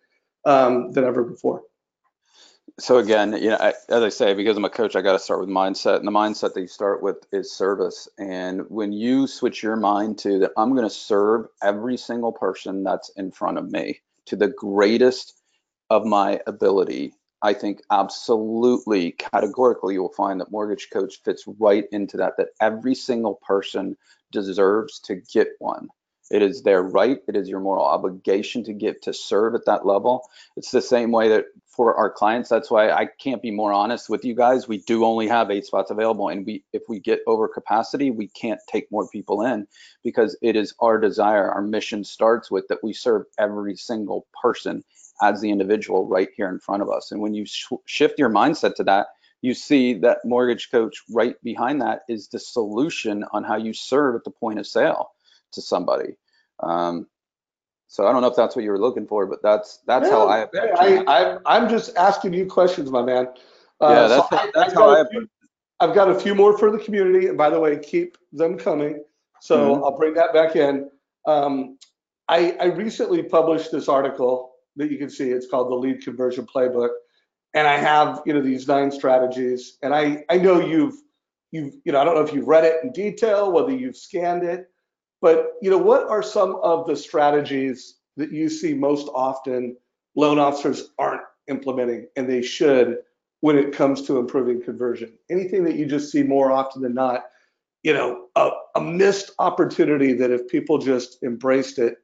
than ever before? So again, as I say, because I'm a coach, I got to start with mindset, and the mindset that you start with is service. And when you switch your mind to that, I'm going to serve every single person that's in front of me to the greatest of my ability, I think absolutely, categorically, you will find that Mortgage Coach fits right into that every single person deserves to get one. It is their right. It is your moral obligation to serve at that level. It's the same way that for our clients. That's why I can't be more honest with you guys. We do only have 8 spots available, and if we get over capacity, we can't take more people in because it is our desire. Our mission starts with that we serve every single person as the individual right here in front of us. And when you shift your mindset to that, you see that mortgage coach right behind that is the solution on how you serve at the point of sale to somebody. So I don't know if that's what you were looking for, but that's how I approach it. I'm just asking you questions, my man. Yeah, So that's how I approach it. I've got a few more for the community, and by the way, keep them coming. So I'll bring that back in. I recently published this article that you can see. It's called the Lead Conversion Playbook, and I have these 9 strategies. And I know you've I don't know if you've read it in detail, whether you've scanned it, but what are some of the strategies that you see most often loan officers aren't implementing and they should when it comes to improving conversion? Anything that you just see more often than not, a missed opportunity that if people just embraced it.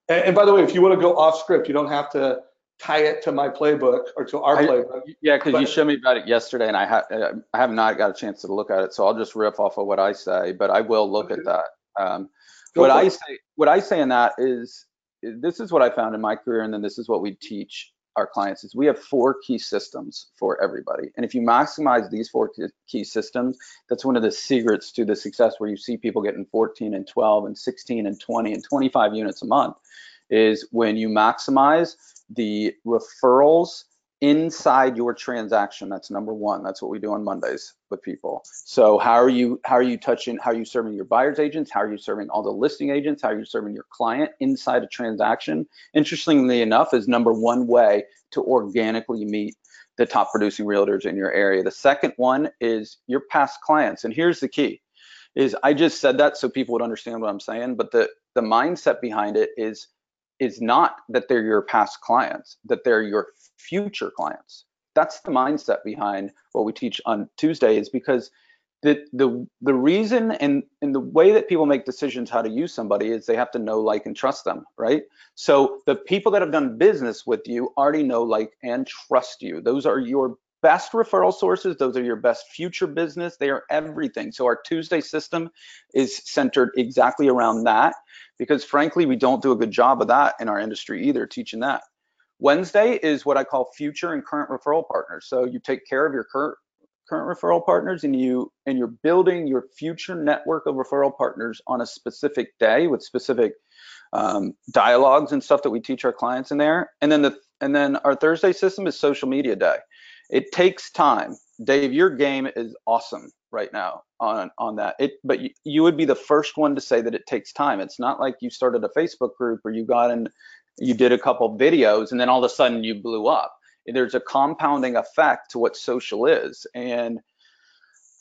And by the way, if you want to go off script, you don't have to tie it to my playbook or to our playbook. Yeah, because you showed me about it yesterday, and I have not got a chance to look at it, so I'll just riff off of what I say, but I will look at that. What I say in that is, this is what I found in my career, and then this is what we teach our clients, is we have 4 key systems for everybody. And if you maximize these 4 key systems, that's one of the secrets to the success, where you see people getting 14 and 12 and 16 and 20 and 25 units a month, is when you maximize the referrals inside your transaction. That's number 1. That's what we do on Mondays with people. So how are you serving your buyer's agents? How are you serving all the listing agents? How are you serving your client inside a transaction? Interestingly enough, is number 1 way to organically meet the top producing realtors in your area. The second one is your past clients. And here's the key, is I just said that so people would understand what I'm saying, but the mindset behind it is not that they're your past clients, that they're your future clients. That's the mindset behind what we teach on Tuesday, is because the reason and the way that people make decisions how to use somebody is they have to know, like, and trust them, right? So the people that have done business with you already know, like, and trust you. Those are your best referral sources. Those are your best future business. They are everything. So our Tuesday system is centered exactly around that, because frankly, we don't do a good job of that in our industry either, teaching that. Wednesday is what I call future and current referral partners. So you take care of your current referral partners, and you're building your future network of referral partners on a specific day with specific dialogues and stuff that we teach our clients in there. And then our Thursday system is social media day. It takes time. Dave, your game is awesome right now on that. But you would be the first one to say that it takes time. It's not like you started a Facebook group or you got in, you did a couple videos and then all of a sudden you blew up. There's a compounding effect to what social is. And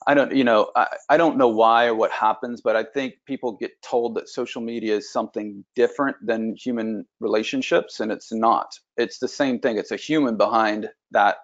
I don't know why or what happens, but I think people get told that social media is something different than human relationships, and it's not. It's the same thing. It's a human behind that,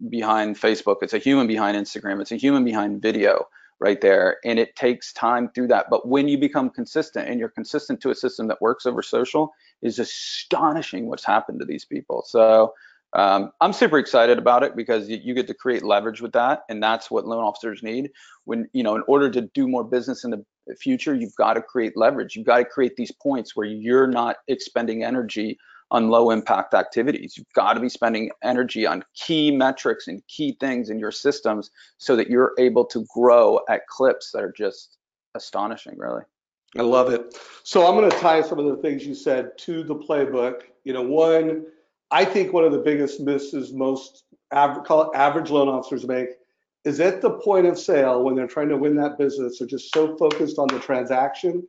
behind Facebook. It's a human behind Instagram. It's a human behind video right there. And it takes time through that. But when you become consistent, and you're consistent to a system that works over social, is astonishing what's happened to these people. So I'm super excited about it, because you get to create leverage with that. And that's what loan officers need. When, in order to do more business in the future, you've got to create leverage. You've got to create these points where you're not expending energy on low impact activities. You've got to be spending energy on key metrics and key things in your systems so that you're able to grow at clips that are just astonishing, really. I love it. So I'm going to tie some of the things you said to the playbook. One, I think one of the biggest misses most average loan officers make is at the point of sale, when they're trying to win that business, they're just so focused on the transaction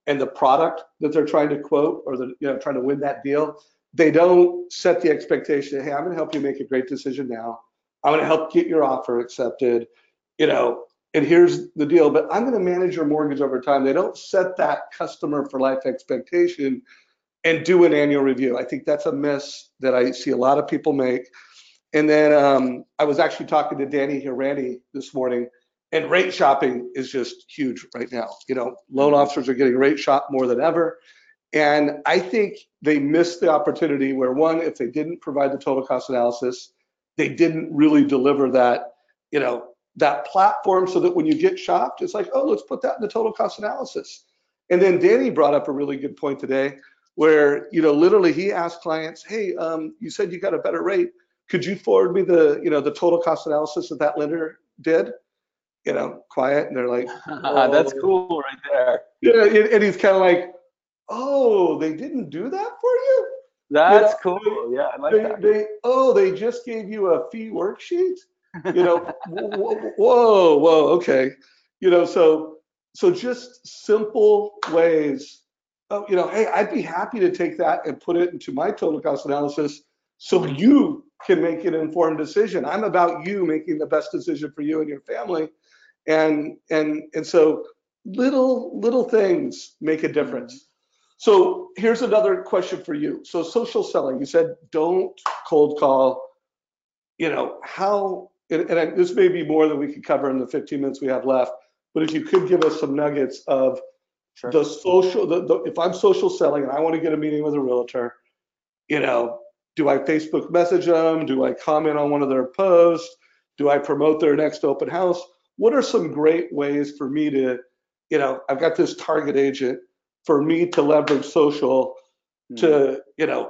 and the product that they're trying to quote, or trying to win that deal. They don't set the expectation, hey, I'm going to help you make a great decision now. I'm going to help get your offer accepted, and here's the deal, but I'm going to manage your mortgage over time. They don't set that customer for life expectation and do an annual review. I think that's a miss that I see a lot of people make. And then I was actually talking to Danny Hirani this morning, and rate shopping is just huge right now. Loan officers are getting rate shopped more than ever. And I think they missed the opportunity where, one, if they didn't provide the total cost analysis, they didn't really deliver that, that platform, so that when you get shopped, it's like, oh, let's put that in the total cost analysis. And then Danny brought up a really good point today, where, literally he asked clients, hey, you said you got a better rate. Could you forward me the total cost analysis that lender did? Quiet. And they're like, That's whoa. cool right there. Yeah, and he's kind of like, oh, they didn't do that for you? You That's know, cool. Yeah, I like they, that. they, oh, they just gave you a fee worksheet? Whoa, okay. So just simple ways of, hey, I'd be happy to take that and put it into my total cost analysis so you can make an informed decision. I'm about you making the best decision for you and your family. And so little things make a difference. So here's another question for you. So social selling, you said don't cold call. How, this may be more than we could cover in the 15 minutes we have left, but if you could give us some nuggets of Sure. the social, if I'm social selling and I want to get a meeting with a realtor, do I Facebook message them? Do I comment on one of their posts? Do I promote their next open house? What are some great ways for me to, I've got this target agent, for me to leverage social to,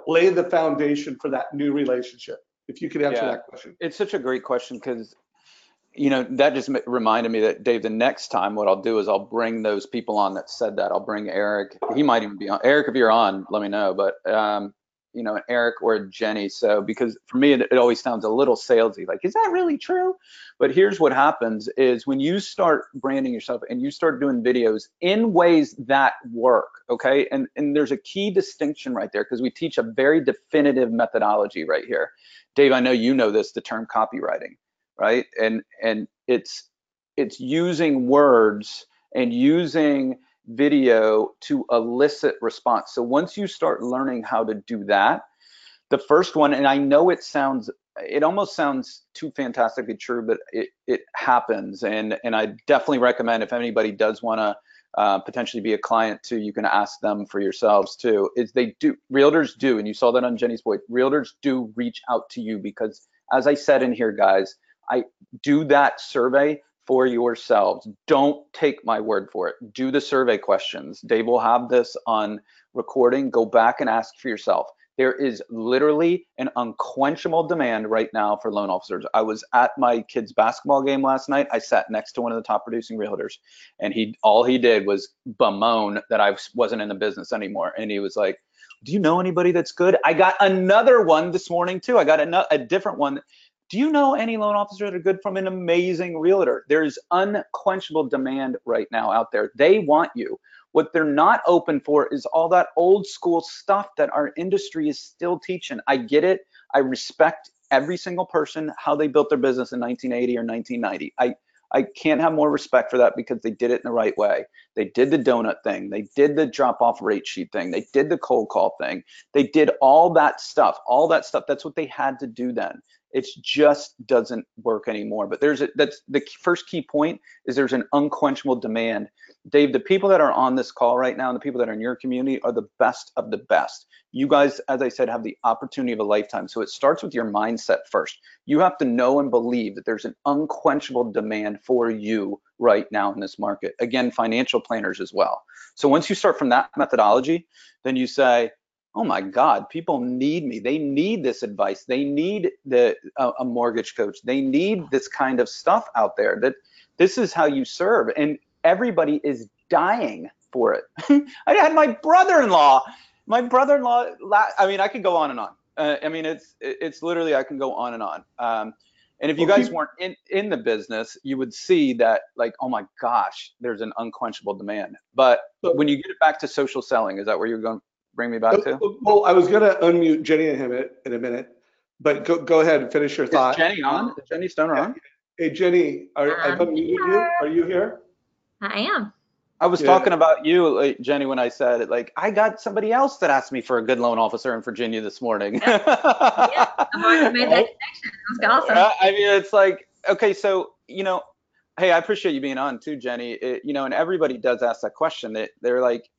lay the foundation for that new relationship? If you could answer Yeah, that question. it's such a great question because that just reminded me that, Dave, the next time what I'll do is I'll bring those people on that said that. I'll bring Eric. He might even be on. Eric, if you're on, let me know. But an Eric or a Jenny. So because for me, it always sounds a little salesy. Like, is that really true? But here's what happens is when you start branding yourself and you start doing videos in ways that work, okay? And there's a key distinction right there because we teach a very definitive methodology right here. Dave, I know you know this, the term copywriting. Right, and it's using words and using video to elicit response. So once you start learning how to do that, the first one, and I know it almost sounds too fantastically true, but it happens, and I definitely recommend if anybody does want to potentially be a client too, you can ask them for yourselves too. Realtors do, and you saw that on Jenny's voice. Realtors do reach out to you because, as I said in here, guys, I do that survey for yourselves. Don't take my word for it. Do the survey questions. Dave will have this on recording. Go back and ask for yourself. There is literally an unquenchable demand right now for loan officers. I was at my kid's basketball game last night. I sat next to one of the top producing realtors, and all he did was bemoan that I wasn't in the business anymore. And he was like, do you know anybody that's good? I got another one this morning too. I got a different one. Do you know any loan officers that are good from an amazing realtor? There's unquenchable demand right now out there. They want you. What they're not open for is all that old school stuff that our industry is still teaching. I get it. I respect every single person, how they built their business in 1980 or 1990. I can't have more respect for that because they did it in the right way. They did the donut thing. They did the drop off rate sheet thing. They did the cold call thing. They did all that stuff. That's what they had to do then. It just doesn't work anymore. But that's the first key point is there's an unquenchable demand. Dave, the people that are on this call right now and the people that are in your community are the best of the best. You guys, as I said, have the opportunity of a lifetime. So it starts with your mindset first. You have to know and believe that there's an unquenchable demand for you right now in this market. Again, financial planners as well. So once you start from that methodology, then you say, oh my God, people need me. They need this advice. They need a mortgage coach. They need this kind of stuff out there. That this is how you serve, and everybody is dying for it. I had my brother-in-law. I mean, I could go on and on. I mean, it's literally, I can go on and on. And if you guys weren't in the business, you would see that, like, oh my gosh, there's an unquenchable demand. But when you get it back to social selling, is that where you're going? Bring me back to? Well, I was going to unmute Jenny in a minute, but go ahead and finish your thought. Is Jenny on? Is Jenny Stoner on? Hey, Jenny, I've unmuted you. Are you here? I am. I was talking about you, like, Jenny, when I said it. Like, I got somebody else that asked me for a good loan officer in Virginia this morning. Yeah, I've already made that connection. That was awesome. I mean, it's like, okay, so, hey, I appreciate you being on too, Jenny. And everybody does ask that question. They're like,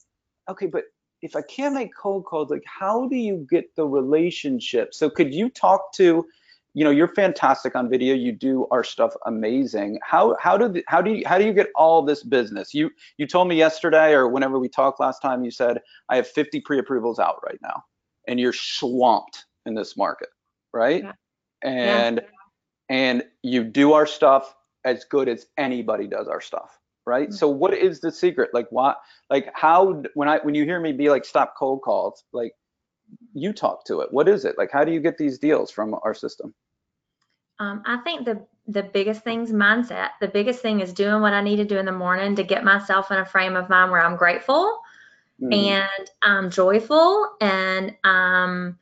okay, but if I can't make cold calls, like, how do you get the relationship? So could you talk to you're fantastic on video. You do our stuff amazing. How do you get all this business? You told me yesterday, or whenever we talked last time, you said I have 50 pre-approvals out right now, and you're swamped in this market, right? Yeah. And and you do our stuff as good as anybody does our stuff, right? So what is the secret? Like what? Like how? When you hear me be like, stop cold calls, like you talk to it. What is it? Like how do you get these deals from our system? I think the biggest thing's mindset. The biggest thing is doing what I need to do in the morning to get myself in a frame of mind where I'm grateful and I'm joyful, and I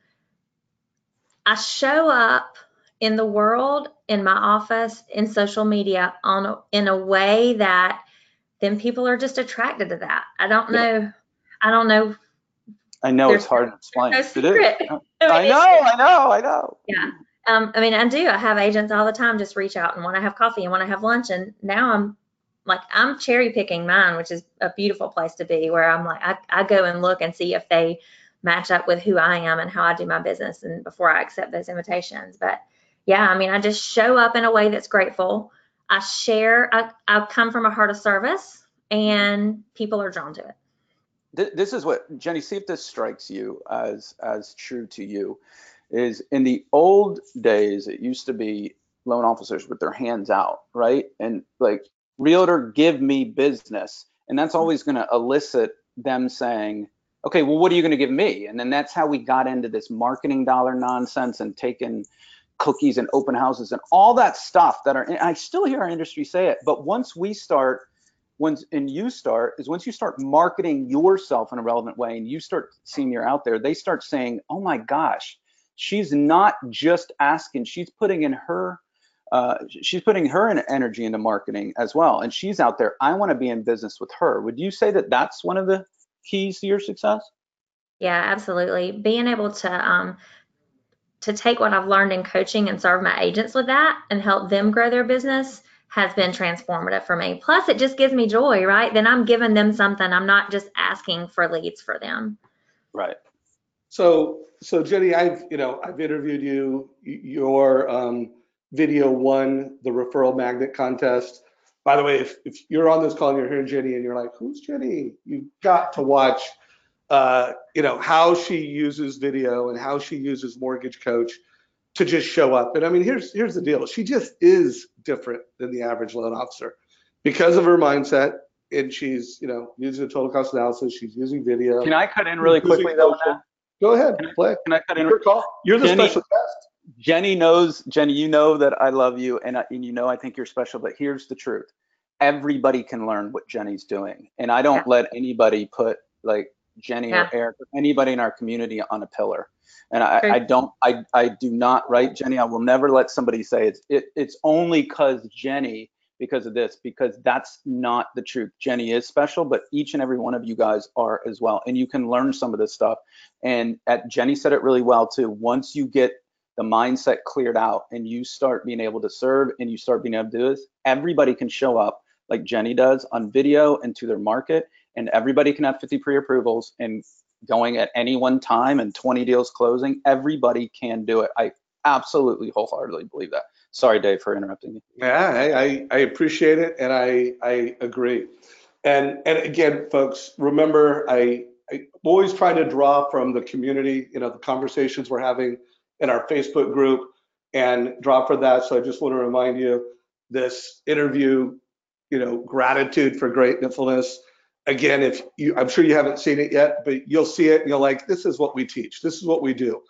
show up in the world, in my office, in social media in a way that then people are just attracted to that. I don't know. I know it's There's hard to explain. no It is. secret. I know. Yeah. I mean, I do. I have agents all the time just reach out and want to have coffee and want to have lunch. And now I'm cherry picking mine, which is a beautiful place to be, where I'm like, I go and look and see if they match up with who I am and how I do my business, and before I accept those invitations. But yeah, I mean, I just show up in a way that's grateful. I share, I come from a heart of service, and people are drawn to it. This is what, Jenny, see if this strikes you as true to you, is in the old days, it used to be loan officers with their hands out, right? And like, realtor, give me business. And that's always going to elicit them saying, okay, well, what are you going to give me? And then that's how we got into this marketing dollar nonsense and taking cookies and open houses and all that stuff I still hear our industry say it. But once you start marketing yourself in a relevant way, and you start seeing you're out there, they start saying, oh my gosh, she's not just asking, she's putting her energy into marketing as well. And she's out there, I want to be in business with her. Would you say that that's one of the keys to your success? Yeah, absolutely. Being able to take what I've learned in coaching and serve my agents with that and help them grow their business has been transformative for me. Plus, it just gives me joy, right? Then I'm giving them something. I'm not just asking for leads for them. Right. So Jenny, I've interviewed you. Your video won the referral magnet contest. By the way, if you're on this call and you're hearing Jenny and you're like, who's Jenny? You've got to watch, how she uses video and how she uses Mortgage Coach to just show up. And I mean, here's the deal. She just is different than the average loan officer because of her mindset. And she's, using a total cost analysis. She's using video. Can I cut in really quickly though? Go ahead, play. Can I cut in? Your call. You're the special guest. Jenny, you know that I love you, and I think you're special, but here's the truth. Everybody can learn what Jenny's doing. And I don't let anybody put like Jenny or Eric or anybody in our community on a pillar. And I do not, right, Jenny? I will never let somebody say it's only because of this, because that's not the truth. Jenny is special, but each and every one of you guys are as well. And you can learn some of this stuff. And Jenny said it really well too. Once you get the mindset cleared out and you start being able to serve and you start being able to do this, everybody can show up like Jenny does on video and to their market, and everybody can have 50 pre-approvals and going at any one time and 20 deals closing. Everybody can do it. I absolutely wholeheartedly believe that. Sorry, Dave, for interrupting you. Yeah, I appreciate it, and I agree. And again, folks, remember, I'm always trying to draw from the community, the conversations we're having in our Facebook group, and draw for that. So I just want to remind you, this interview, gratitude for gratefulness. Again, I'm sure you haven't seen it yet, but you'll see it and you're like, this is what we teach. This is what we do.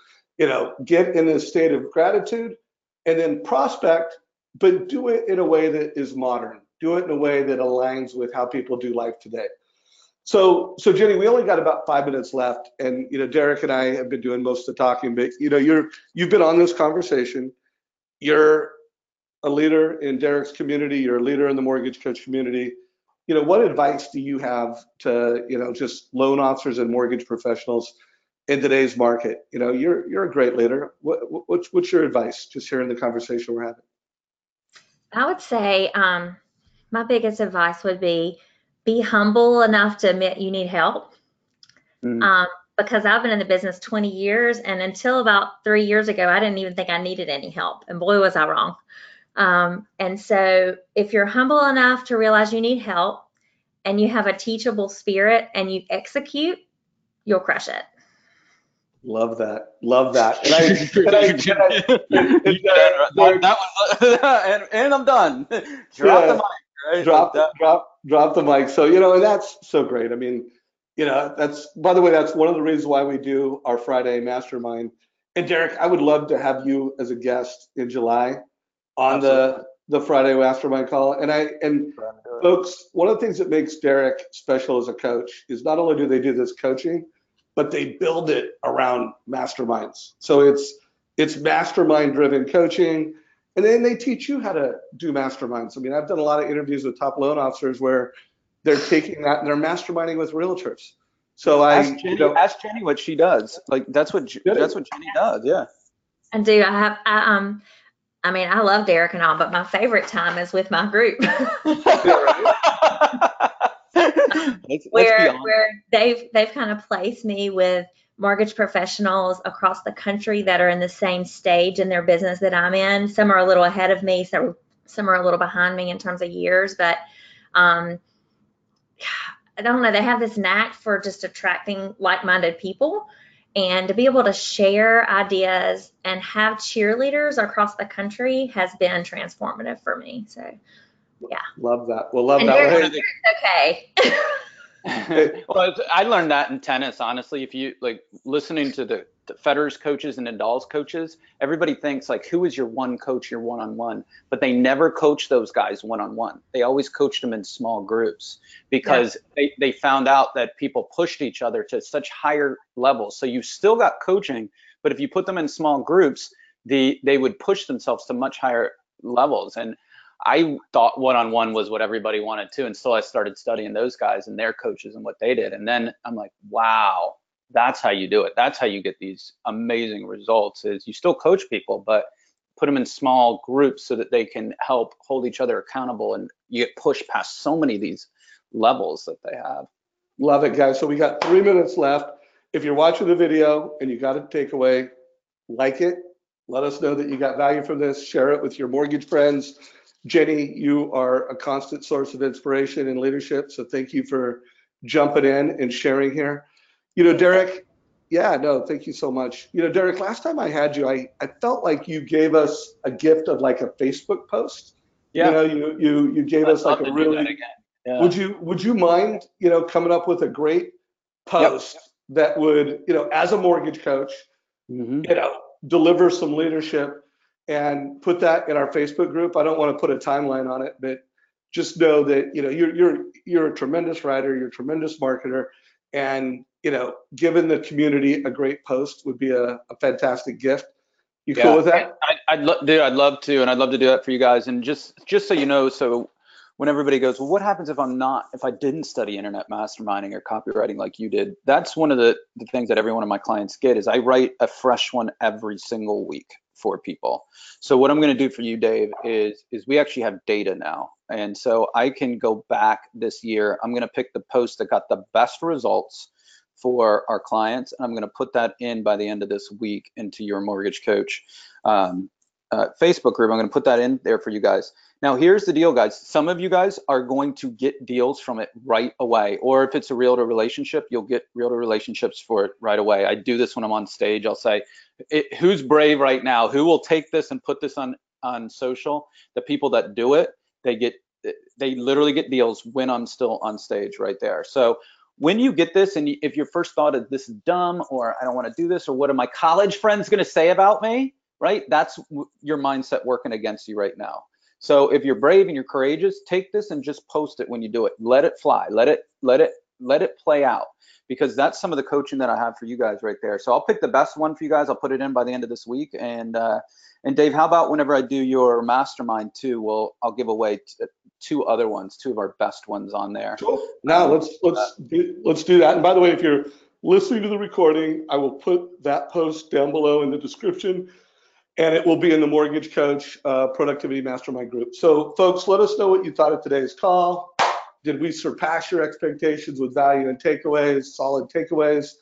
Get in a state of gratitude and then prospect, but do it in a way that is modern. Do it in a way that aligns with how people do life today. So Jenny, we only got about 5 minutes left, and Deryck and I have been doing most of the talking, but you've been on this conversation. You're a leader in Deryck's community. You're a leader in the Mortgage Coach community. What advice do you have to just loan officers and mortgage professionals in today's market? You're a great leader. What's your advice, just hearing the conversation we're having? I would say my biggest advice would be humble enough to admit you need help. because I've been in the business 20 years, and until about 3 years ago, I didn't even think I needed any help. And boy, was I wrong. And so if you're humble enough to realize you need help and you have a teachable spirit and you execute, you'll crush it. Love that. Love that. And I'm done. Drop the mic. Right? Drop the mic. So, and that's so great. I mean, that's, by the way, that's one of the reasons why we do our Friday Mastermind. And Deryck, I would love to have you as a guest in July on the Friday Mastermind call. And folks, one of the things that makes Deryck special as a coach is not only do they do this coaching, but they build it around masterminds. So it's mastermind driven coaching. And then they teach you how to do masterminds. I mean, I've done a lot of interviews with top loan officers where they're taking that and they're masterminding with realtors. So ask Jenny what she does. Like that's what Jenny does. Yeah. And do I mean, I love Deryck and all, but my favorite time is with my group. where they've kind of placed me with mortgage professionals across the country that are in the same stage in their business that I'm in. Some are a little ahead of me, some are a little behind me in terms of years, but I don't know, they have this knack for just attracting like-minded people, and to be able to share ideas and have cheerleaders across the country has been transformative for me. So yeah. Love that. Well, love and that. Okay. Well, I learned that in tennis, honestly. If you like listening to the Federer's coaches and Nadal's coaches, everybody thinks like, who is your one coach, your one-on-one? But they never coach those guys one-on-one. They always coached them in small groups because they found out that people pushed each other to such higher levels. So you still got coaching, but if you put them in small groups, they would push themselves to much higher levels. And I thought one-on-one was what everybody wanted to, until I started studying those guys and their coaches and what they did. And then I'm like, wow, that's how you do it. That's how you get these amazing results, is you still coach people, but put them in small groups so that they can help hold each other accountable, and you get pushed past so many of these levels that they have. Love it, guys. So we got 3 minutes left. If you're watching the video and you got a takeaway, like it. Let us know that you got value from this. Share it with your mortgage friends. Jenny, you are a constant source of inspiration and leadership, so thank you for jumping in and sharing here. Deryck, thank you so much. Deryck, last time I had you, I felt like you gave us a gift of like a Facebook post. Yeah. You gave us like a really. Yeah. Would you mind coming up with a great post that would as a mortgage coach deliver some leadership, and put that in our Facebook group? I don't want to put a timeline on it, but just know that you're a tremendous writer, you're a tremendous marketer, and giving the community a great post would be a fantastic gift. You cool with that? I'd love to, and I'd love to do that for you guys. And just so you know, so when everybody goes, well, what happens if I didn't study internet masterminding or copywriting like you did? That's one of the things that every one of my clients get, is I write a fresh one every single week for people. So what I'm going to do for you, Dave, is we actually have data now. And so I can go back this year. I'm going to pick the post that got the best results for our clients, and I'm going to put that in by the end of this week into your mortgage coach Facebook group. I'm going to put that in there for you guys. Now, here's the deal, guys. Some of you guys are going to get deals from it right away, or if it's a realtor relationship, you'll get realtor relationships for it right away. I do this when I'm on stage. I'll say, who's brave right now? Who will take this and put this on social? The people that do it, they literally get deals when I'm still on stage right there. So when you get this, and if your first thought is this is dumb, or I don't want to do this, or what are my college friends going to say about me, right? That's your mindset working against you right now. So if you're brave and you're courageous, take this and just post it when you do it. Let it fly. Let it play out, because that's some of the coaching that I have for you guys right there. So I'll pick the best one for you guys. I'll put it in by the end of this week. And Dave, how about whenever I do your mastermind too, I'll give away two other ones, two of our best ones on there. Cool. Now let's do that. And by the way, if you're listening to the recording, I will put that post down below in the description, and it will be in the Mortgage Coach Productivity Mastermind group. So folks, let us know what you thought of today's call. Did we surpass your expectations with value and takeaways, solid takeaways?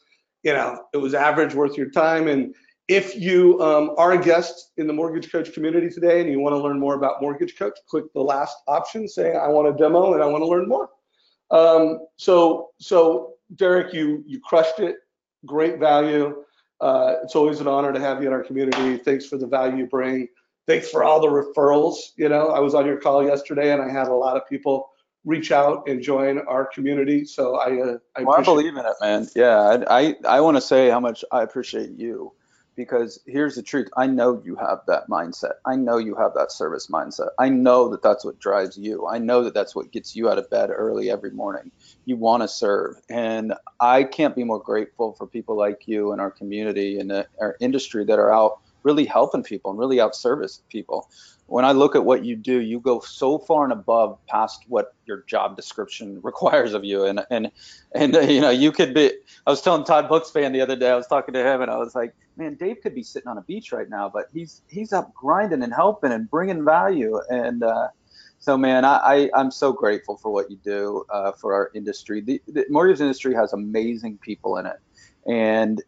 it was average, worth your time. And if you are a guest in the Mortgage Coach community today and you want to learn more about Mortgage Coach, click the last option saying, I want a demo and I want to learn more. So Deryck, you crushed it. Great value. It's always an honor to have you in our community. Thanks for the value you bring. Thanks for all the referrals. I was on your call yesterday and I had a lot of people reach out and join our community. So I believe in it, man. Yeah, I want to say how much I appreciate you, because here's the truth. I know you have that mindset. I know you have that service mindset. I know that that's what drives you. I know that that's what gets you out of bed early every morning. You want to serve. And I can't be more grateful for people like you in our community and our industry that are out really helping people and really out service people. When I look at what you do, you go so far and above past what your job description requires of you. And you could be, I was telling Todd Bookspan the other day, I was talking to him and I was like, man, Dave could be sitting on a beach right now, but he's up grinding and helping and bringing value. And so, man, I'm so grateful for what you do for our industry. The mortgage industry has amazing people in it,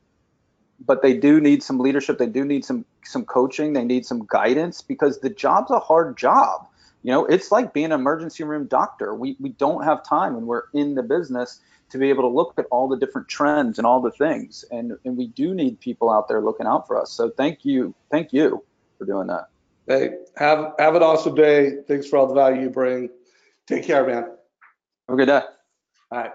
but they do need some leadership. They do need some coaching. They need some guidance, because the job's a hard job. It's like being an emergency room doctor. We don't have time when we're in the business to be able to look at all the different trends and all the things. And we do need people out there looking out for us. So thank you for doing that. Hey, have an awesome day. Thanks for all the value you bring. Take care, man. Have a good day. All right.